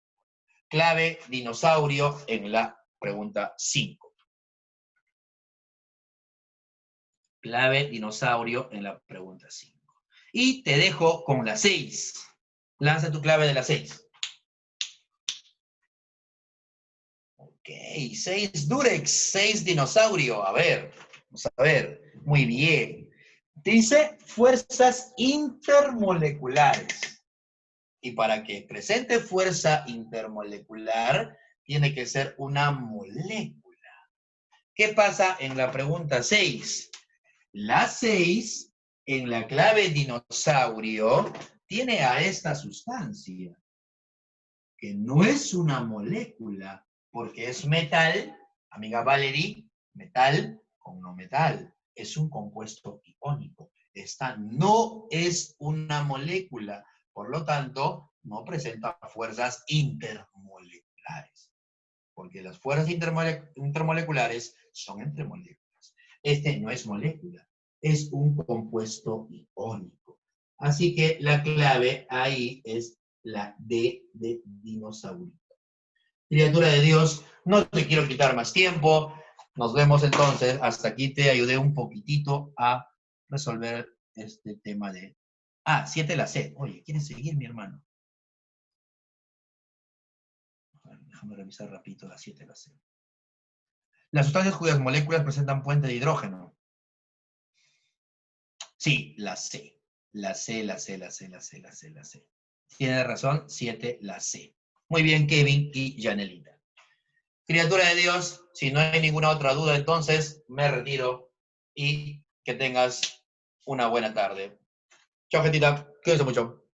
Clave dinosaurio en la pregunta 5. Clave dinosaurio en la pregunta 5. Y te dejo con la 6. Lanza tu clave de la 6. Ok, 6 Durex, 6 dinosaurio. A ver, vamos a ver. Muy bien. Dice fuerzas intermoleculares. Y para que presente fuerza intermolecular, tiene que ser una molécula. ¿Qué pasa en la pregunta 6? La 6, en la clave dinosaurio, tiene a esta sustancia, que no es una molécula, porque es metal, amiga Valerie, metal con no metal. Es un compuesto iónico. Esta no es una molécula, por lo tanto, no presenta fuerzas intermoleculares, porque las fuerzas intermoleculares son entre moléculas. Este no es molécula, es un compuesto iónico. Así que la clave ahí es la D de dinosaurio. Criatura de Dios, no te quiero quitar más tiempo. Nos vemos entonces. Hasta aquí te ayudé un poquitito a resolver este tema de... 7 la C. Oye, ¿quieres seguir, mi hermano? Déjame revisar rapidito la 7 la C. Las sustancias cuyas moléculas presentan puente de hidrógeno. Sí, la C. La C, la C, la C, la C, la C, la C. Tiene razón, 7 la C. Muy bien, Kevin y Janelita. Criatura de Dios, si no hay ninguna otra duda, entonces me retiro y que tengas una buena tarde. Chao, gentita. Cuídense mucho.